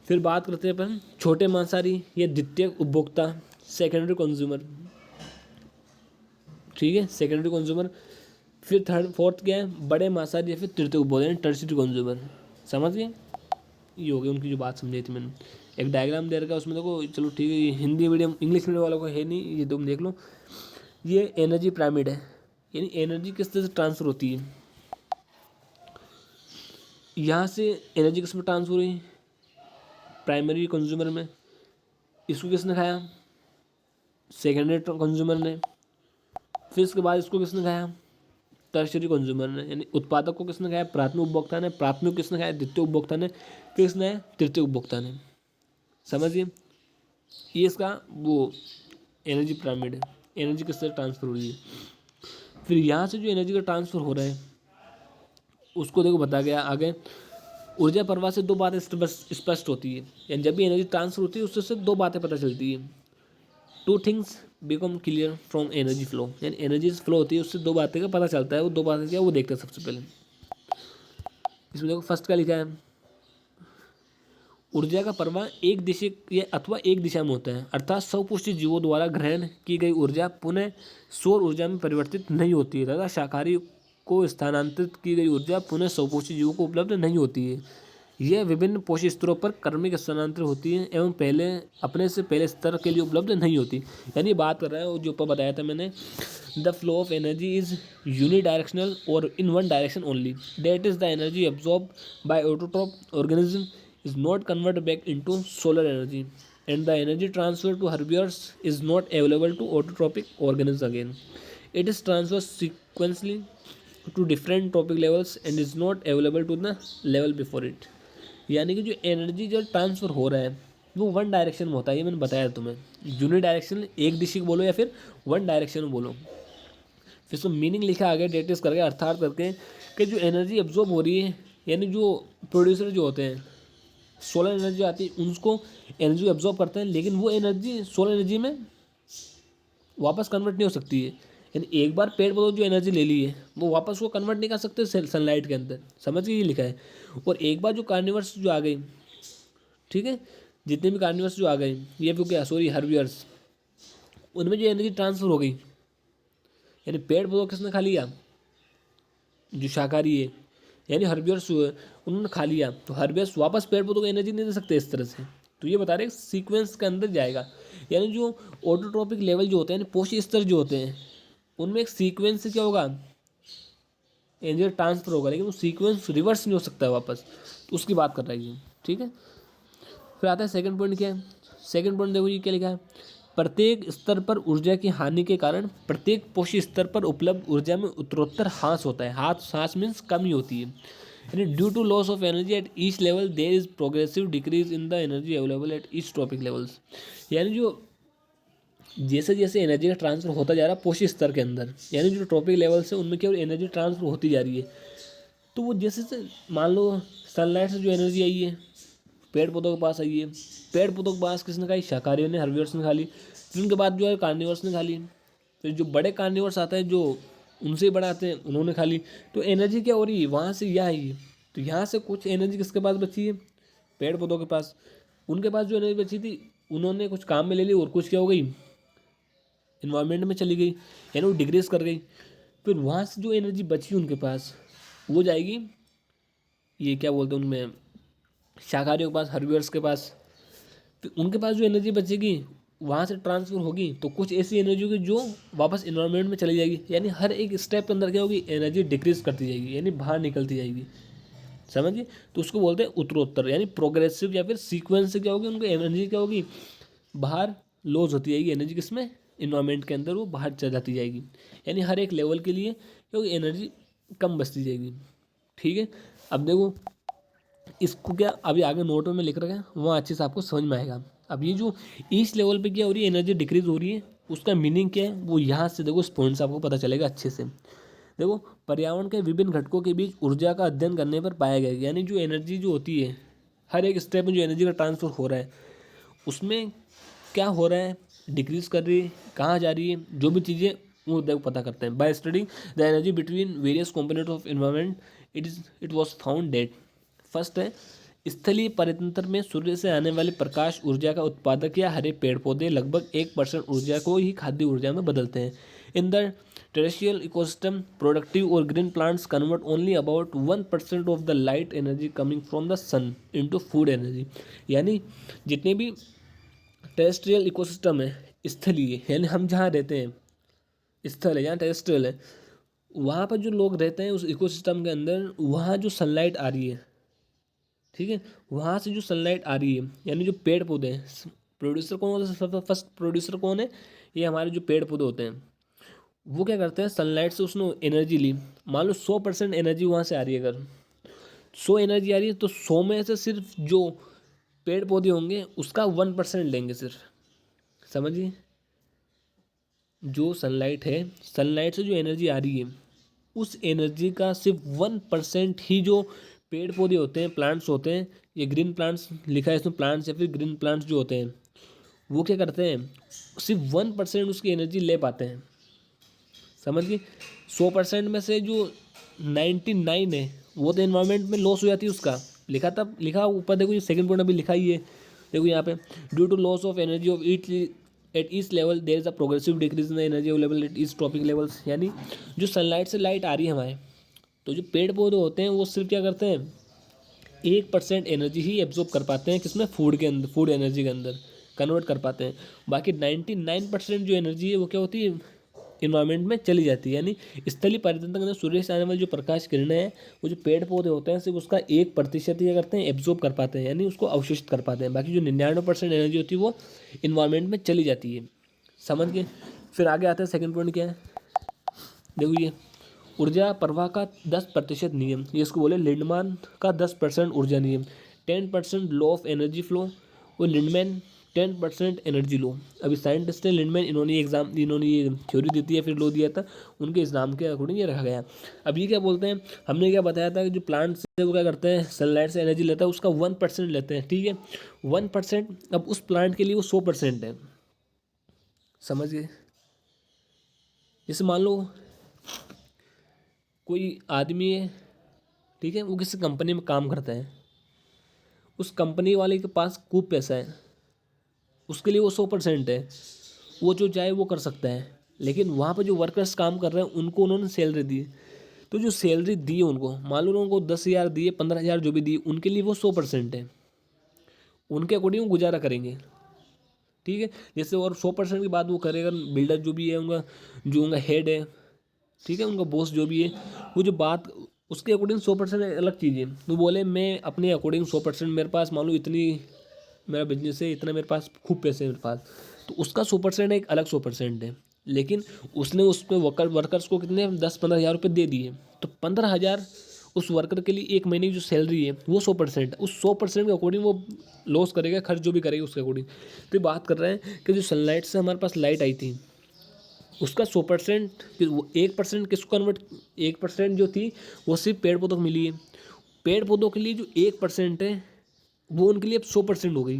फिर बात करते हैं अपन छोटे मांसाहारी या द्वितीय उपभोक्ता, सेकेंडरी कंज्यूमर, ठीक है, सेकेंडरी कंज्यूमर। फिर थर्ड फोर्थ क्या है, बड़े मांसाहारी या फिर तृतीय उपभोक्ता यानी टर्शियरी कंज्यूमर। समझ गए, ये हो गई उनकी जो बात समझी थी मैंने। एक डायग्राम दे रखा है उसमें देखो, चलो ठीक है, ये हिंदी मीडियम इंग्लिश मीडियम वालों को है नहीं, ये तुम देख लो। ये एनर्जी पिरामिड है, यानी एनर्जी किस तरह से ट्रांसफर होती है। यहाँ से एनर्जी किस में ट्रांसफर हुई, प्राइमरी कंज्यूमर में, इसको किसने खाया, सेकेंडरी कंज्यूमर ने। फिर इसके बाद इसको किसने खाया, टर्शरी कंज्यूमर ने, यानी उत्पादक को किसने खाया, प्राथमिक उपभोक्ता ने। प्राथमिक किसने खाया, द्वितीय उपभोक्ता ने। फिर किसने, तृतीय उपभोक्ता ने। समझिए, ये इसका वो एनर्जी पिरामिड है, एनर्जी किस तरह ट्रांसफर हो रही है। फिर यहाँ से जो एनर्जी का ट्रांसफर हो रहा है उसको देखो बता गया आगे, ऊर्जा प्रवाह से दो बातें स्पष्ट होती है, यानी जब भी एनर्जी ट्रांसफर होती है उससे दो बातें पता चलती है। Two things become clear from energy flow, यानी एनर्जी फ्लो होती है उससे दो बातें का पता चलता है। वो दो बातें क्या, वो देखते हैं सबसे पहले। इसमें देखो फर्स्ट क्या लिखा है, ऊर्जा का प्रवाह एक दिशा या अथवा एक दिशा में होता है, अर्थात स्वपुष्टि जीवों द्वारा ग्रहण की गई ऊर्जा पुनः सौर ऊर्जा में परिवर्तित नहीं होती है, तथा शाकाहारी को स्थानांतरित की गई ऊर्जा पुनः स्वपोषी जीवों को उपलब्ध नहीं होती है। यह विभिन्न पोषी स्तरों पर क्रमिक स्थानांतरित होती है एवं पहले अपने से पहले स्तर के लिए उपलब्ध नहीं होती। यानी बात कर रहा है जो ऊपर बताया था मैंने, the flow of energy is unidirectional और in one direction only, that is the energy absorb by autotroph organism is not converted back into solar energy, and the energy transferred to herbivores is not available to autotrophic organisms again. It is transferred sequentially to different trophic levels and is not available to the level before it. यानी कि जो energy जो transfer हो रहा है वो one direction में होता है, ये मैंने बताया तुम्हें। यूनि डायरेक्शन एक दिशा बोलो या फिर वन डायरेक्शन में बोलो। फिर उसको मीनिंग लिखा आगे डेटिस करके, अर्थात करके, कि जो एनर्जी एब्जॉर्ब हो रही है, यानी जो प्रोड्यूसर जो होते हैं सोलर एनर्जी आती है उनको एनर्जी एब्जॉर्ब करते हैं, लेकिन वो एनर्जी सोलर एनर्जी में वापस कन्वर्ट नहीं हो सकती है। यानी एक बार पेड़ पौधों जो एनर्जी ले ली है वो वापस वो कन्वर्ट नहीं कर सकते सनलाइट के अंदर, समझ के ये लिखा है। और एक बार जो कार्निवर्स जो आ गई, ठीक है, जितने भी कार्निवर्स जो आ गए, ये फिर क्या सॉरी हर्बिवर्स, उनमें जो एनर्जी ट्रांसफर हो गई, यानी पेड़ पौधों किसने खा लिया, जो शाकाहारी है यानी हर्बिवर्स उन्होंने खा लिया, तो हर्बिवर्स वापस पेड़ पौधों को एनर्जी नहीं दे सकते इस तरह से। तो ये बता रहे सीक्वेंस के अंदर जाएगा, यानी जो ऑटोट्रॉपिक लेवल जो होते हैं, पोषी स्तर जो होते हैं, उनमें एक सीक्वेंस से क्या होगा, एनर्जी ट्रांसफर होगा, लेकिन वो सीक्वेंस रिवर्स नहीं हो सकता है वापस, तो उसकी बात कर रही है, ठीक है। फिर आता है सेकंड पॉइंट, क्या है सेकंड पॉइंट, देखो ये क्या लिखा है, प्रत्येक स्तर पर ऊर्जा की हानि के कारण प्रत्येक पोषी स्तर पर उपलब्ध ऊर्जा में उत्तरोत्तर ह्रास होता है। ह्रास मीन्स कमी होती है। यानी due to loss of energy at each level there is progressive decrease in the energy available at each trophic levels. यानी जो जैसे जैसे एनर्जी का ट्रांसफर होता जा रहा है पोषी स्तर के अंदर, यानी जो ट्रॉपिक लेवल्स है उनमें केवल एनर्जी ट्रांसफर होती जा रही है। तो वो जैसे से मान लो सनलाइट से जो एनर्जी आई है पेड़ पौधों के पास आई है, पेड़ पौधों के पास किसने खाई, शाकाहारियों ने, हर्बिवर्स ने खा ली। फिर उनके बाद जो है कार्निवर्स ने खा ली। फिर जो बड़े कार्निवर्स आते हैं जो उनसे ही बड़े आते हैं उन्होंने खा ली। तो एनर्जी क्या हो रही है वहाँ से यहाँ आई है। तो यहाँ से कुछ एनर्जी किसके पास बची है, पेड़ पौधों के पास। उनके पास जो एनर्जी बची थी उन्होंने कुछ काम में ले ली और कुछ क्या हो गई इन्वायरमेंट में चली गई, यानी वो डिग्रेस कर गई। फिर वहाँ से जो एनर्जी बची उनके पास वो जाएगी ये क्या बोलते हैं उनमें शाकाहारियों के पास, हर्बिवर्स के पास। फिर उनके पास जो एनर्जी बचेगी वहाँ से ट्रांसफर होगी तो कुछ ऐसी एनर्जी होगी जो वापस इन्वायरमेंट में चली जाएगी। यानी हर एक स्टेप के अंदर क्या होगी एनर्जी डिक्रीज करती जाएगी, यानी बाहर निकलती जाएगी। समझिए, तो उसको बोलते हैं उत्तरोत्तर, यानी प्रोग्रेसिव या फिर सीक्वेंस से क्या होगी उनको एनर्जी क्या होगी बाहर लॉस होती जाएगी। एनर्जी किसमें इन्वायरमेंट के अंदर वो बाहर चल जाती जाएगी। यानी हर एक लेवल के लिए क्योंकि एनर्जी कम बचती जाएगी। ठीक है, अब देखो इसको क्या अभी आगे नोट में लिख रखा है वहाँ अच्छे से आपको समझ में आएगा। अब ये जो ईच लेवल पे क्या हो रही है एनर्जी डिक्रीज हो रही है उसका मीनिंग क्या है वो यहाँ से देखो इस पॉइंट से आपको पता चलेगा अच्छे से। देखो पर्यावरण के विभिन्न घटकों के बीच ऊर्जा का अध्ययन करने पर पाया गया, यानी जो एनर्जी जो होती है हर एक स्टेप में जो एनर्जी का ट्रांसफर हो रहा है उसमें क्या हो रहा है, डिक्रीज कर रही है, कहाँ जा रही है, जो भी चीज़ें वो देखो पता करते हैं। By studying the energy between various component of environment it was found date. First है स्थलीय परितंत्र में सूर्य से आने वाले प्रकाश ऊर्जा का उत्पादक या हरे पेड़ पौधे लगभग 1% ऊर्जा को ही खाद्य ऊर्जा में बदलते हैं। In the terrestrial ecosystem productive और green plants convert only about 1% of the light energy coming from the sun into food energy. यानी जितने भी टेरेस्ट्रियल इकोसिस्टम है स्थलीय, यानी हम जहाँ रहते हैं स्थल है, जहाँ टेरेस्ट्रियल है वहाँ पर जो लोग रहते हैं उस इकोसिस्टम के अंदर वहाँ जो सनलाइट आ रही है, ठीक है, वहाँ से जो सनलाइट आ रही है यानी जो पेड़ पौधे हैं, प्रोड्यूसर कौन होता है, सबसे फर्स्ट प्रोड्यूसर कौन है, ये हमारे जो पेड़ पौधे होते हैं। वो क्या करते हैं सनलाइट से उसने एनर्जी ली, मान लो 100% एनर्जी वहाँ से आ रही है, अगर 100 एनर्जी आ रही है तो 100 में से सिर्फ जो पेड़ पौधे होंगे उसका 1% लेंगे सिर्फ। समझिए, जो सनलाइट है सनलाइट से जो एनर्जी आ रही है उस एनर्जी का सिर्फ 1% ही जो पेड़ पौधे होते हैं, प्लांट्स होते हैं, ये ग्रीन प्लांट्स लिखा है इसमें, प्लांट्स या फिर ग्रीन प्लांट्स जो होते हैं वो क्या करते हैं सिर्फ 1% उसकी एनर्जी ले पाते हैं। समझिए, 100% में से जो 99 है वो तो एनवायरनमेंट में लॉस हो जाती है उसका। लिखा था, लिखा ऊपर देखो ये सेकंड पॉइंट अभी लिखा ही है, देखो यहाँ पे due to loss of energy of at each level there is a progressive decrease in the energy available at each trophic levels. यानी जो सनलाइट से लाइट आ रही है हमारे, तो जो पेड़ पौधे होते हैं वो सिर्फ क्या करते हैं 1% एनर्जी ही एब्जॉर्ब कर पाते हैं, किसमें फूड के अंदर, फूड एनर्जी के अंदर कन्वर्ट कर पाते हैं। बाकी 99% जो एनर्जी है वो क्या होती है इन्वायरमेंट में चली जाती है। यानी स्थलीय परितंत्र के अंदर सूर्य से आने वाली जो प्रकाश किरणें हैं वो जो पेड़ पौधे होते हैं सिर्फ उसका 1% ही क्या करते हैं एब्जॉर्ब कर पाते हैं, यानी उसको अवशोषित कर पाते हैं। बाकी जो 99% एनर्जी होती है वो इन्वायरमेंट में चली जाती है। समझ के फिर आगे आते हैं सेकंड पॉइंट क्या है, देखो ये ऊर्जा प्रवाह का 10% नियम, ये इसको बोले लिंडमान का 10% ऊर्जा नियम। 10% लॉ ऑफ एनर्जी फ्लो और लिंडमैन 10% एनर्जी लो। अभी साइंटिस्ट है लिंडमैन, इन्होंने ये थ्योरी दी थी या फिर लो दिया था, उनके एग्जाम के अकॉर्डिंग ये रखा गया। अब ये क्या बोलते हैं, हमने क्या बताया था कि जो प्लांट्स है वो क्या करते हैं सनलाइट से एनर्जी लेता है उसका 1% लेते हैं, ठीक है 1%। अब उस प्लांट के लिए वो 100% है। समझ गए, जैसे मान लो कोई आदमी है, ठीक है, वो किसी कंपनी में काम करता है, उस कंपनी वाले के पास खूब पैसा है, उसके लिए वो 100% है, वो जो चाहे वो कर सकता है। लेकिन वहाँ पर जो वर्कर्स काम कर रहे हैं उनको उन्होंने सैलरी दी, तो जो सैलरी दी है उनको, मान लो उनको 10,000 दिए, 15,000 जो भी दिए, उनके लिए वो 100% है, उनके अकॉर्डिंग वो गुजारा करेंगे, ठीक है। जैसे और 100% की बात वो करेगा बिल्डर जो भी है उनका, जो उनका हेड है, ठीक है, उनका बॉस जो भी है, वो जो बात उसके अकॉर्डिंग 100% अलग चीज़ है। वो बोले मैं अपने अकॉर्डिंग 100% मेरे पास मान लो इतनी मेरा बिजनेस है, इतना मेरे पास खूब पैसे है मेरे पास, तो उसका 100% एक अलग 100% है, लेकिन उसने उस पे वर्कर्स को कितने 10-15 हज़ार रुपये दे दिए, तो 15 हज़ार उस वर्कर के लिए एक महीने की जो सैलरी है वो 100%, उस 100% के अकॉर्डिंग वो लॉस करेगा, खर्च जो भी करेगा उसके अकॉर्डिंग। तो ये बात कर रहे हैं कि जो सनलाइट से हमारे पास लाइट आई थी उसका 100%, 1% किसको कन्वर्ट, 1% जो थी वो सिर्फ पेड़ पौधों को मिली है। पेड़ पौधों के लिए जो 1% है वो उनके लिए अब 100% हो गई।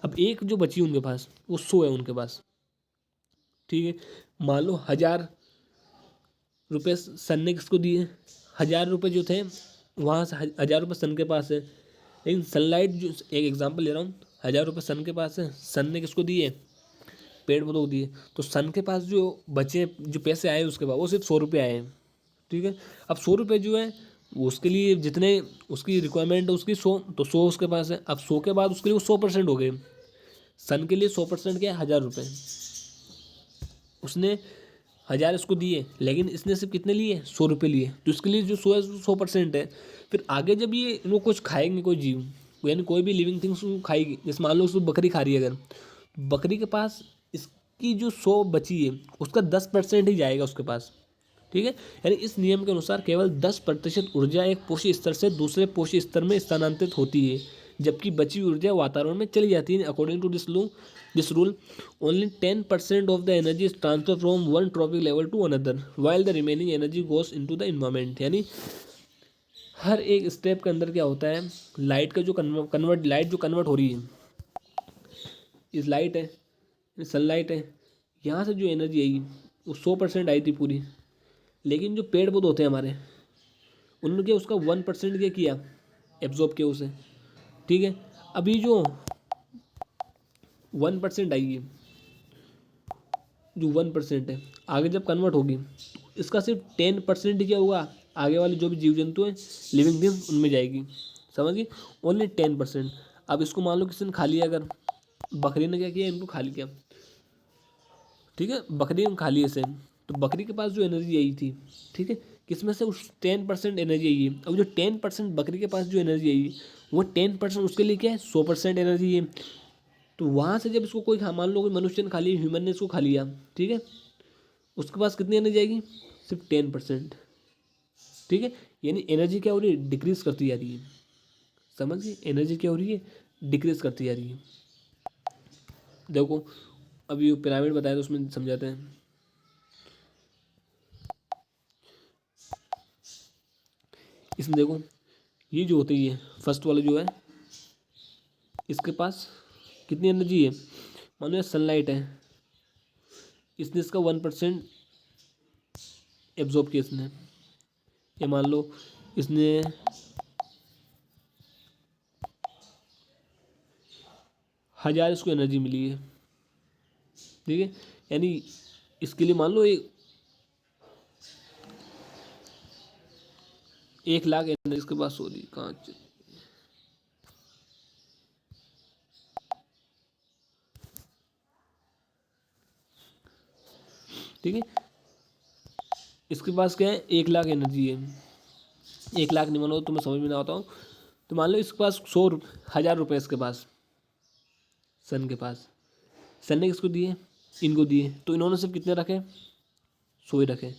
अब एक जो बची उनके पास वो 100 है उनके पास, ठीक है। मान लो 1000 रुपये सन ने किसको दिए, 1000 रुपये जो थे वहाँ से 1000 रुपये सन के पास है, लेकिन सनलाइट जो, एक एग्जांपल ले रहा हूँ, 1000 रुपये सन के पास है, सन ने किसको दिए, पेड़ पौधों को दिए। तो सन के पास जो बचे जो पैसे आए उसके बाद वो सिर्फ 100 रुपये आए हैं, ठीक है। अब 100 रुपये जो है वो उसके लिए जितने उसकी रिक्वायरमेंट है उसकी 100, तो 100 उसके पास है। अब 100 के बाद उसके लिए वो 100% हो गए। सन के लिए 100% क्या है, 1000 रुपये। उसने 1000 इसको दिए, लेकिन इसने सिर्फ कितने लिए, 100 रुपये लिए, तो इसके लिए जो 100 है 100% है। फिर आगे जब ये इनको कुछ खाएंगे, कोई जीव यानी कोई भी लिविंग थिंग्स खाएगी, जैसे मान लो उसको बकरी खा रही है अगर, बकरी के पास इसकी जो 100 बची है उसका 10% ही जाएगा उसके पास, ठीक है। यानी इस नियम के अनुसार केवल 10% ऊर्जा एक पोषी स्तर से दूसरे पोषी स्तर में स्थानांतरित होती है, जबकि बची हुई ऊर्जा वातावरण में चली जाती है। According to this rule only 10% of the energy is transfer from one trophic level to another while the remaining energy goes into the environment. यानी हर एक स्टेप के अंदर क्या होता है, लाइट का जो लाइट जो कन्वर्ट हो रही है, इस लाइट है, सनलाइट है, यहाँ से जो एनर्जी आई वो 100% आई थी पूरी, लेकिन जो पेड़ पौधे होते हैं हमारे, उन्होंने क्या उसका 1% क्या किया, एब्जॉर्ब किया उसे, ठीक है। अभी जो 1% आई है, जो 1% है, आगे जब कन्वर्ट होगी तो इसका सिर्फ 10% ही क्या होगा, आगे वाले जो भी जीव जंतु हैं लिविंग थिंग्स उनमें जाएगी, समझ गई, ओनली 10%। अब इसको मान लो किसी ने खा लिया, अगर बकरी ने क्या किया, इनको खा लिया, ठीक है, बकरी ने खा लिया इसे, तो बकरी के पास जो एनर्जी आई थी, ठीक है, किसमें से उस 10% एनर्जी आई है। अब जो 10% बकरी के पास जो एनर्जी आई है वो 10% उसके लिए क्या है, 100% एनर्जी है। तो वहाँ से जब इसको कोई मान लो कोई मनुष्य ने खा लिया, ह्यूमन ने इसको खा लिया, ठीक है, उसके पास कितनी एनर्जी आएगी, सिर्फ 10%, ठीक है। यानी एनर्जी क्या हो रही है, डिक्रीज करती जा रही है, समझ गए, एनर्जी क्या हो रही है, डिक्रीज करती जा रही है। देखो अभी ये पिरामिड बताया तो उसमें समझाते हैं। इसमें देखो ये जो होती है फर्स्ट वाला जो है, इसके पास कितनी एनर्जी है, मान लो सनलाइट है, इसने इसका 1% एब्जॉर्ब किया इसने, ये मान लो इसने 1000 इसको एनर्जी मिली है, ठीक है। यानी इसके लिए मान लो 1 लाख एनर्जी इसके पास हो रही, कहाँ ठीक है, इसके पास क्या है, 1 लाख एनर्जी है, 1 लाख नहीं, मानो तुम्हें समझ में ना आता हूँ, तो मान लो इसके पास 100,000 रुपये इसके पास, सन के पास, सन ने किसको दिए, इनको दिए, तो इन्होंने सिर्फ कितने रखे, 100 ही रखे।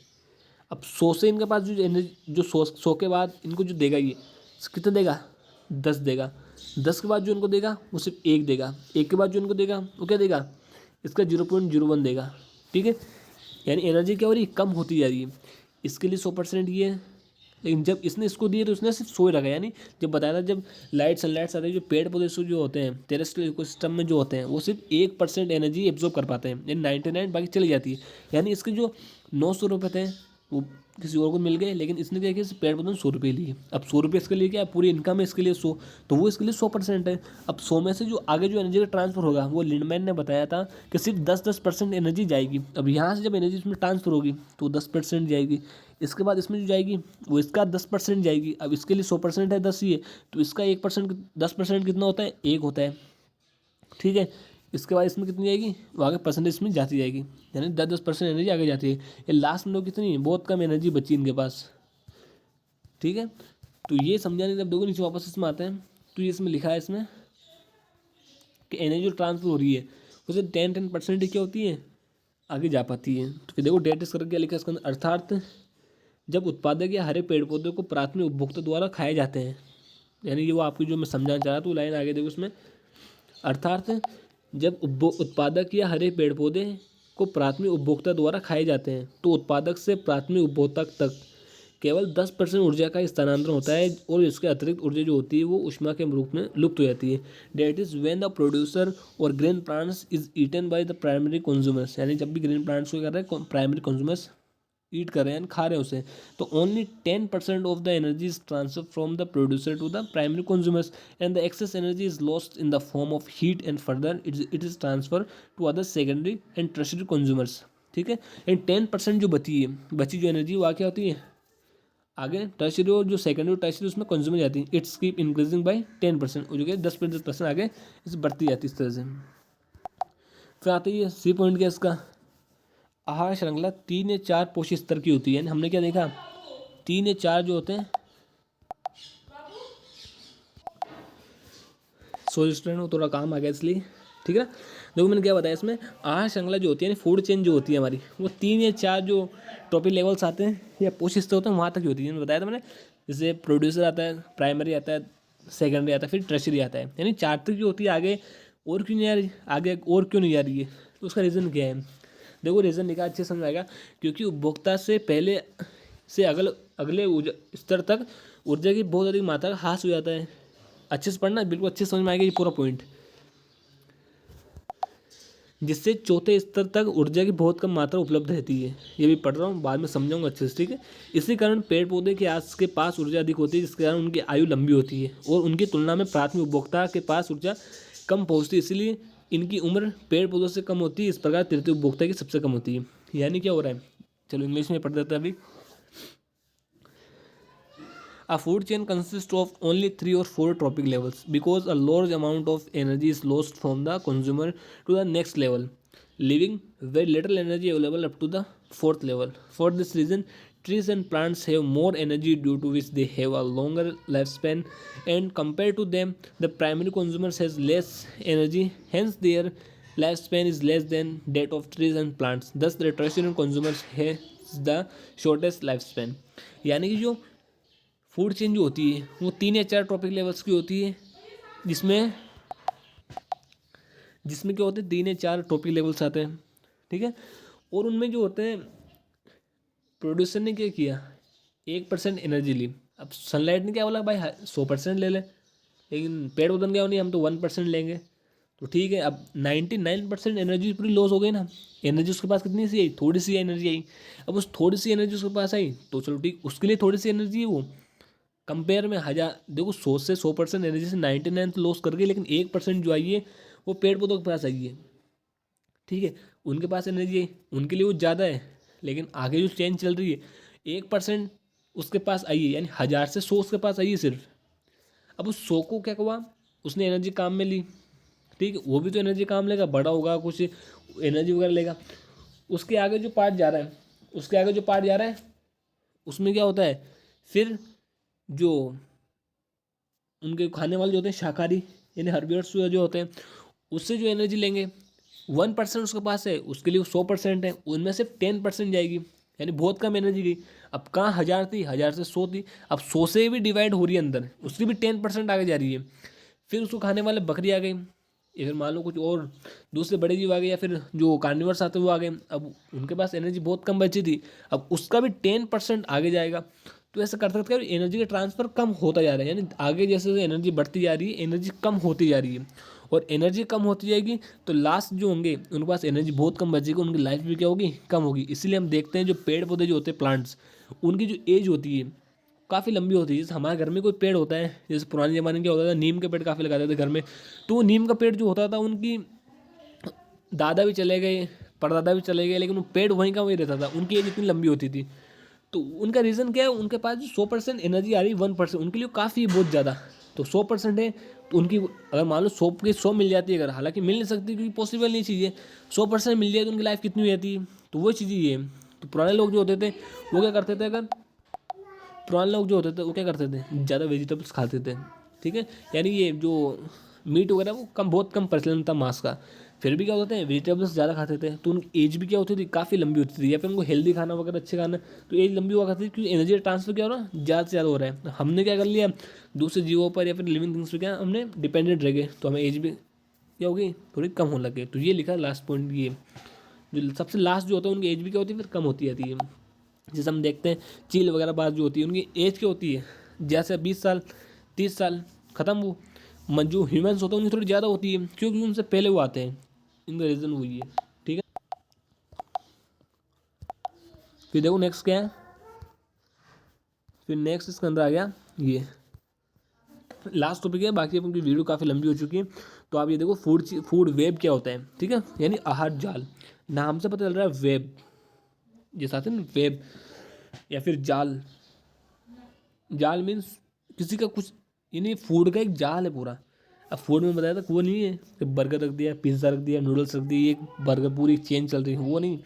अब 100 से इनके पास जो एनर्जी, जो 100 के बाद इनको जो देगा ये कितना देगा, 10 देगा, 10 के बाद जो इनको देगा वो सिर्फ 1 देगा, 1 के बाद जो इनको देगा वो क्या देगा, इसका 0.01 देगा, ठीक है। यानी एनर्जी क्या हो रही है, कम होती जा रही है। इसके लिए 100% ये है, लेकिन जब इसने इसको दिए तो उसने सिर्फ 100 ही रखा। यानी जब बताया था, जब सनलाइट्स आते हैं, जो पेड़ पौधे से जो होते हैं टेरेस्ट्रियल इकोसिस्टम में जो होते हैं, वो सिर्फ 1% एनर्जी एब्जॉर्ब कर पाते हैं, यानी 99 बाकी चली जाती है। यानी इसके जो 900 रुपये थे वो किसी और को मिल गए, लेकिन इसने क्या किया, पेड़ पौधे ने 100 रुपये लिए। अब 100 रुपये इसके लिए क्या है, पूरी इनकम है इसके लिए 100, तो वो इसके लिए 100% है। अब 100 में से जो आगे जो एनर्जी का ट्रांसफर होगा, वो लिंडमैन ने बताया था कि सिर्फ 10% एनर्जी जाएगी। अब यहाँ से जब एनर्जी इसमें ट्रांसफर होगी तो 10% जाएगी, इसके बाद इसमें जो जाएगी वो इसका 10% जाएगी। अब इसके लिए 100% है, 10 ही है, तो इसका 1%, 10% कितना होता है, 1 होता है, ठीक है। इसके बाद इसमें कितनी जाएगी, वो आगे परसेंटेज में जाती जाएगी, यानी 10% एनर्जी आगे जाती है। ये लास्ट में लोग कितनी, बहुत कम एनर्जी बची इनके पास, ठीक है। तो ये समझाने जब दोगे नीचे वापस इसमें आते हैं, तो ये इसमें लिखा है इसमें कि एनर्जी जो ट्रांसफर हो रही है उसे 10% ही क्या होती है, आगे जा पाती है। तो फिर देखो डेट इस करके क्या लिखा है इसके अंदर, अर्थात जब उत्पादक या हरे पेड़ पौधे को प्राथमिक उपभोक्ता द्वारा खाए जाते हैं, यानी कि वो आपकी जो मैं समझाना चाह रहा था वो लाइन आगे देखो उसमें, अर्थात जब उत्पादक या हरे पेड़ पौधे को प्राथमिक उपभोक्ता द्वारा खाए जाते हैं तो उत्पादक से प्राथमिक उपभोक्ता तक केवल 10% ऊर्जा का स्थानांतरण होता है और इसके अतिरिक्त ऊर्जा जो होती है वो ऊष्मा के रूप में लुप्त हो जाती है। That is when the producer और green plants is eaten by the primary consumers, यानी जब भी ग्रेन प्लांट्स को कर रहे हैं प्राइमरी कंज्यूमर्स ईट कर रहे हैं खा रहे हैं उसे, तो only 10% of the energy is transfer from the producer to the primary consumers and the excess energy is lost in the form of heat and further it is transfer to other secondary and tertiary consumers. ठीक है, and 10% जो बची जो energy वो क्या होती है, आगे टर्शियरी और जो सेकेंडरी टर्शियरी उसमें कंज्यूम जाती है। इट्स कीप इंक्रीजिंग बाय 10%, जो कि 10% आगे इस बढ़ती जाती है इस तरह से। फिर आते ही सी पॉइंट क्या इसका, आहार श्रृंखला 3 या 4 पोषक स्तर की होती है। हमने क्या देखा, 3 या 4 जो होते हैं, सॉरी स्टूडेंट थोड़ा काम आ गया इसलिए, ठीक है। देखो मैंने क्या बताया इसमें, आहार श्रृंखला जो होती है फूड चेन जो होती है हमारी, वो 3 या 4 जो टॉपिक लेवल्स आते हैं या पोषक स्तर होते हैं वहाँ तक की होती है। बताया था मैंने, जैसे प्रोड्यूसर आता है, प्राइमरी आता है, सेकेंडरी आता है, फिर टर्शियरी आता है, यानी 4 तक जो होती है। आगे और क्यों नहीं आ रही, आगे और क्यों नहीं आ रही है, तो उसका रीज़न क्या है। देखो रीज़न निकाल अच्छे समझ आएगा, क्योंकि उपभोक्ता से पहले से अगले स्तर तक ऊर्जा की बहुत अधिक मात्रा का ह्रास हो जाता है। अच्छे से पढ़ना, बिल्कुल अच्छे से समझ में आएगा ये पूरा पॉइंट, जिससे चौथे स्तर तक ऊर्जा की बहुत कम मात्रा उपलब्ध रहती है। ये भी पढ़ रहा हूँ, बाद में समझाऊंगा अच्छे से, ठीक है। इसी कारण पेड़ पौधे के पास ऊर्जा अधिक होती है, जिसके कारण उनकी आयु लंबी होती है और उनकी तुलना में प्राथमिक उपभोक्ता के पास ऊर्जा कम पहुँचती है, इसलिए इनकी उम्र पेड़ पौधों से कम होती है। इस प्रकार तृतीय उपभोक्ता की सबसे कम होती है। यानी क्या हो रहा है, चलो इंग्लिश में पढ़ देते हैं अभी। A food chain consists of only 3 or 4 trophic levels because a large amount of energy is lost from the consumer to the next level, leaving very little energy available up to the 4th level. For this reason, trees and plants have more energy, due to which they have a longer lifespan, and compared to them, the primary consumers has less energy, hence their lifespan is less than that of trees and plants. Thus, the tertiary consumers has the shortest lifespan. यानी कि जो food chain जो होती है वो 3 या 4 topic levels की होती है, जिसमें क्या होते हैं 3 या 4 टॉपिक लेवल्स आते हैं, ठीक है। और उनमें जो होते हैं, प्रोड्यूसर ने क्या किया, 1% एनर्जी ली। अब सनलाइट ने क्या बोला, भाई 100% ले ले, लेकिन पेड़ पौधन क्या होनी, हम तो 1% लेंगे। तो ठीक है, अब 99% एनर्जी पूरी लॉस हो गई ना। एनर्जी उसके पास कितनी सी आई, थोड़ी सी एनर्जी आई। अब उस थोड़ी सी एनर्जी उसके पास आई तो चलो ठीक, उसके लिए थोड़ी सी एनर्जी है वो, कंपेयर में 1000, देखो 100% एनर्जी से 99 तो लॉस कर गई, लेकिन 1% जो आई है वो पेड़ पौधों के पास आई है, ठीक है। उनके पास एनर्जी है, उनके लिए वो ज़्यादा है, लेकिन आगे जो चेंज चल रही है 1% उसके पास आई है, यानी 1000 से 100 उसके पास आई है सिर्फ। अब उस 100 को क्या हुआ, उसने एनर्जी काम में ली, ठीक है, वो भी तो एनर्जी काम लेगा, बड़ा होगा, कुछ एनर्जी वगैरह लेगा। उसके आगे जो पार्ट जा रहा है उसमें क्या होता है, फिर जो उनके खाने वाले जो होते हैं शाकाहारी, यानी हर्बिवर्स जो होते हैं, उससे जो एनर्जी लेंगे 1% उसके पास है, उसके लिए 100% है, उनमें सिर्फ 10% जाएगी, यानी बहुत कम एनर्जी गई। अब कहाँ 1000 थी, 1000 से 100 थी, अब 100 से भी डिवाइड हो रही है अंदर, उसकी भी 10% आगे जा रही है। फिर उसको खाने वाले बकरी आ गई, या फिर मान लो कुछ और दूसरे बड़े जीव आ गए, या फिर जो कार्निवर्स आते हैं वो आ गए। अब उनके पास एनर्जी बहुत कम बची थी, अब उसका भी 10% आगे जाएगा। तो ऐसा करते करते एनर्जी का ट्रांसफर कम होता जा रहा है, यानी आगे जैसे जैसे एनर्जी बढ़ती जा रही है, एनर्जी कम होती जा रही है, और एनर्जी कम होती जाएगी तो लास्ट जो होंगे उनके पास एनर्जी बहुत कम बचेगी, उनकी लाइफ भी क्या होगी, कम होगी। इसीलिए हम देखते हैं जो पेड़ पौधे जो होते हैं प्लांट्स, उनकी जो एज होती है काफ़ी लंबी होती है। जैसे हमारे घर में कोई पेड़ होता है, जैसे पुराने ज़माने में क्या होता था, नीम के पेड़ काफ़ी लगाते थे घर में, तो वो नीम का पेड़ जो होता था, उनकी दादा भी चले गए, परदादा भी चले गए, लेकिन वो पेड़ वहीं का वहीं रहता था, उनकी एज इतनी लंबी होती थी। तो उनका रीज़न क्या है, उनके पास जो 100% एनर्जी आ रही है, 1% उनके लिए काफ़ी बहुत ज़्यादा। तो 100% है, तो उनकी अगर मान लो 100 की 100 मिल जाती है, अगर हालांकि मिल नहीं सकती क्योंकि पॉसिबल नहीं चीज़ है, 100% मिल जाए तो उनकी लाइफ कितनी हो जाती है, तो वो चीज़ ये है। तो पुराने लोग जो होते थे वो क्या करते थे, वो क्या करते थे, ज़्यादा वेजिटेबल्स खाते थे, ठीक है। यानी ये जो मीट वगैरह वो बहुत कम प्रचलन था मांस का। फिर भी क्या होते हैं, वेजिटेबल्स ज़्यादा खाते थे तो उनकी एज भी क्या होती थी, काफ़ी लंबी होती थी, या फिर उनको हेल्दी खाना वगैरह अच्छे खाना, तो एज लंबी हुआ करती थी, क्योंकि एनर्जी ट्रांसफर क्या हो रहा है, ज़्यादा से ज़्यादा हो रहा है। तो हमने क्या कर लिया, दूसरे जीवों पर या फिर लिविंग थिंग्स पर क्या हमने डिपेंडेंट रह गए, तो हमें एज भी क्या होगी, थोड़ी कम होने लगे। तो ये लिखा लास्ट पॉइंट, ये जो सबसे लास्ट जो होता है उनकी एज भी क्या होती है, फिर कम होती जाती है। जैसे हम देखते हैं चील वगैरह बात जो होती है, उनकी एज क्या होती है, जैसे 20 साल 30 साल ख़त्म। वो जो ह्यूमन्स होते हैं उनकी थोड़ी ज़्यादा होती है, क्योंकि उनसे पहले वो आते हैं, इनका रीज़न वही है। ठीक है, फिर देखो नेक्स्ट क्या है, फिर नेक्स्ट इसके अंदर आ गया ये लास्ट टॉपिक है। बाकी अपनी वीडियो काफ़ी लंबी हो चुकी है, तो आप ये देखो फूड वेब क्या होता है। ठीक है, यानी आहार जाल, नाम से पता चल रहा है वेब, जैसा आते हैं ना वेब या फिर जाल। जाल मीन्स किसी का कुछ, यानी फूड का एक जाल है पूरा। अब फूड में बताया था वो नहीं है कि बर्गर रख दिया, पिज़्ज़ा रख दिया, नूडल्स रख दिए, एक बर्गर पूरी चेन चल रही है, वो नहीं।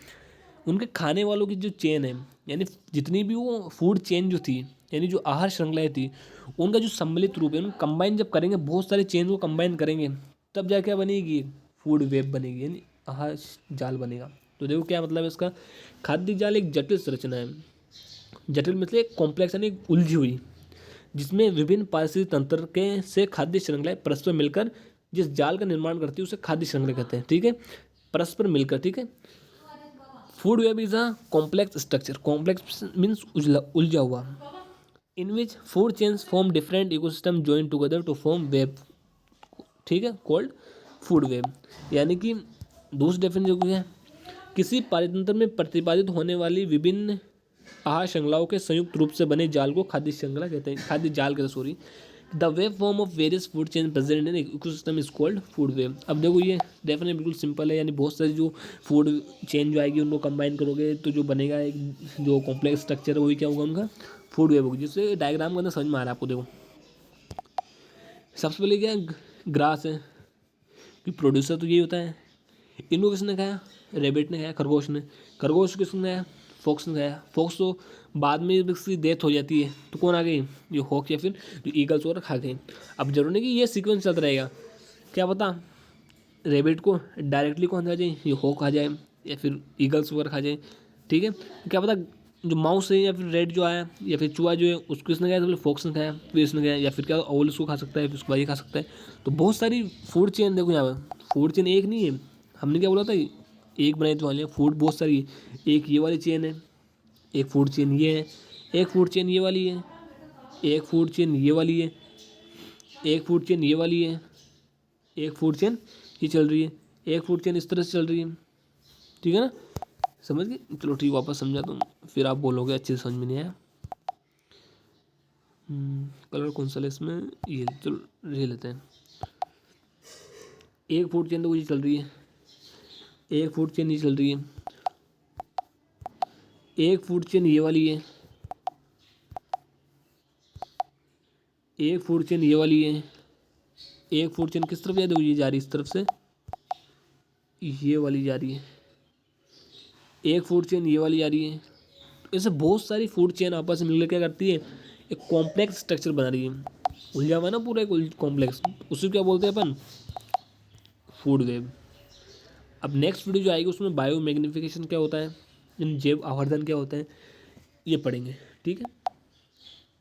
उनके खाने वालों की जो चेन है, यानी जितनी भी वो फूड चेन जो थी, यानी जो आहार श्रृंखलाएँ थी, उनका जो सम्मिलित रूप है, उनको कंबाइन जब करेंगे, बहुत सारे चेन को कंबाइन करेंगे, तब जाके क्या बनेगी, फूड वेब बनेगी, यानी आहार जाल बनेगा। तो देखो क्या मतलब है इसका, खाद्य जाल एक जटिल संरचना है। जटिल मतलब एक कॉम्प्लेक्स यानी एक उलझी हुई, जिसमें विभिन्न पारिस्थितिक तंत्र के से खाद्य श्रृंखलाएं परस्पर मिलकर जिस जाल का निर्माण करती है उसे खाद्य श्रृंखला कहते हैं। ठीक है, परस्पर मिलकर। ठीक है, food web is a complex structure, complex means उलझा हुआ, in which food chains form different ecosystem join together to form web. ठीक है, कॉल्ड फूड वेब। यानी कि दूसरी डेफिनेशन क्या है, किसी पारितंत्र में प्रतिपादित होने वाली विभिन्न आहार श्रृंखलाओं के संयुक्त रूप से बने जाल को खाद्य श्रृंखला कहते हैं, खाद्य जाल कहते हैं, sorry. The web form of various food chain present in ecosystem is called food web. अब देखो ये डेफिनेशन बिल्कुल सिंपल है, यानी बहुत सारी जो फूड चेन जो आएगी उनको कंबाइन करोगे तो जो बनेगा एक जो कॉम्प्लेक्स स्ट्रक्चर है वही क्या होगा, उनका फूड वेब होगी। जिससे डायग्राम के अंदर समझ में आ रहा है आपको। देखो सबसे पहले क्या ग्रास है, कि प्रोड्यूसर तो यही होता है। इनको किसने खाया, रेबिट ने खाया, खरगोश ने। खरगोश किसने खाया, फॉक्स ने खाया। फॉक्स तो बाद में इसकी डेथ हो जाती है, तो कौन आ गई, जो हॉक या फिर जो ईगल्स वगैरह खा गए। अब जरूरी नहीं कि ये सीक्वेंस चलता रहेगा, क्या पता रेबिट को डायरेक्टली कौन खा जाए, ये हॉक खा जाए या फिर ईगल्स वगैरह खा जाए। ठीक है, क्या पता जो माउस है या फिर रेड जो आया या फिर चूहा जो है उसको किसने खाया, तो पहले फॉक्स ने खाया, फिर इसने खाया, या फिर क्या ओल उसको खा सकता है, फिर उसके बाद ये खा सकता है। तो बहुत सारी फूड चेन देखो यहाँ पर, फूड चेन एक नहीं है। हमने क्या बोला था, एक बनाई तो वाले फूड बहुत सारी है। एक ये वाली चेन है, एक फूड चेन ये है, एक फूड चेन ये वाली है, एक फूड चेन ये वाली है, एक फूड चेन ये वाली है, एक फूड चेन ये चल रही है, एक फूड चेन इस तरह से चल रही है। ठीक है ना, समझ गए। चलो ठीक, वापस समझा तुम, फिर आप बोलोगे अच्छे से समझ में नहीं आया। कलर कौन सा है इसमें, ये चलो ये लेते हैं। एक फूड चेन तो ये चल रही है, एक फूड चेन ये चल रही है, एक फूड चेन ये वाली है, एक फूड चेन ये वाली है, एक फूड चेन किस तरफ ये जा रही है, इस तरफ से ये वाली जा रही है, एक फूड चेन ये वाली जा रही है। तो ऐसे बहुत सारी फूड चेन आपस में मिलकर क्या करती है, एक कॉम्प्लेक्स स्ट्रक्चर बना रही है। उलझा हुआ ना पूरा एक कॉम्प्लेक्स, उसी को क्या बोलते हैं अपन, फूड वेब। अब नेक्स्ट वीडियो जो आएगी उसमें बायो मैग्निफिकेशन क्या होता है, जैव आवर्धन क्या होता है, ये पढ़ेंगे। ठीक है,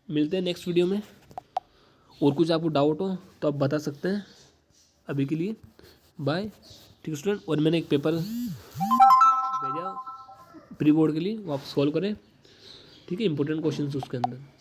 मिलते हैं नेक्स्ट वीडियो में। और कुछ आपको डाउट हो तो आप बता सकते हैं। अभी के लिए बाय। ठीक है स्टूडेंट, और मैंने एक पेपर भेजा प्री बोर्ड के लिए, वो आप सॉल्व करें। ठीक है, इंपॉर्टेंट क्वेश्चन उसके अंदर।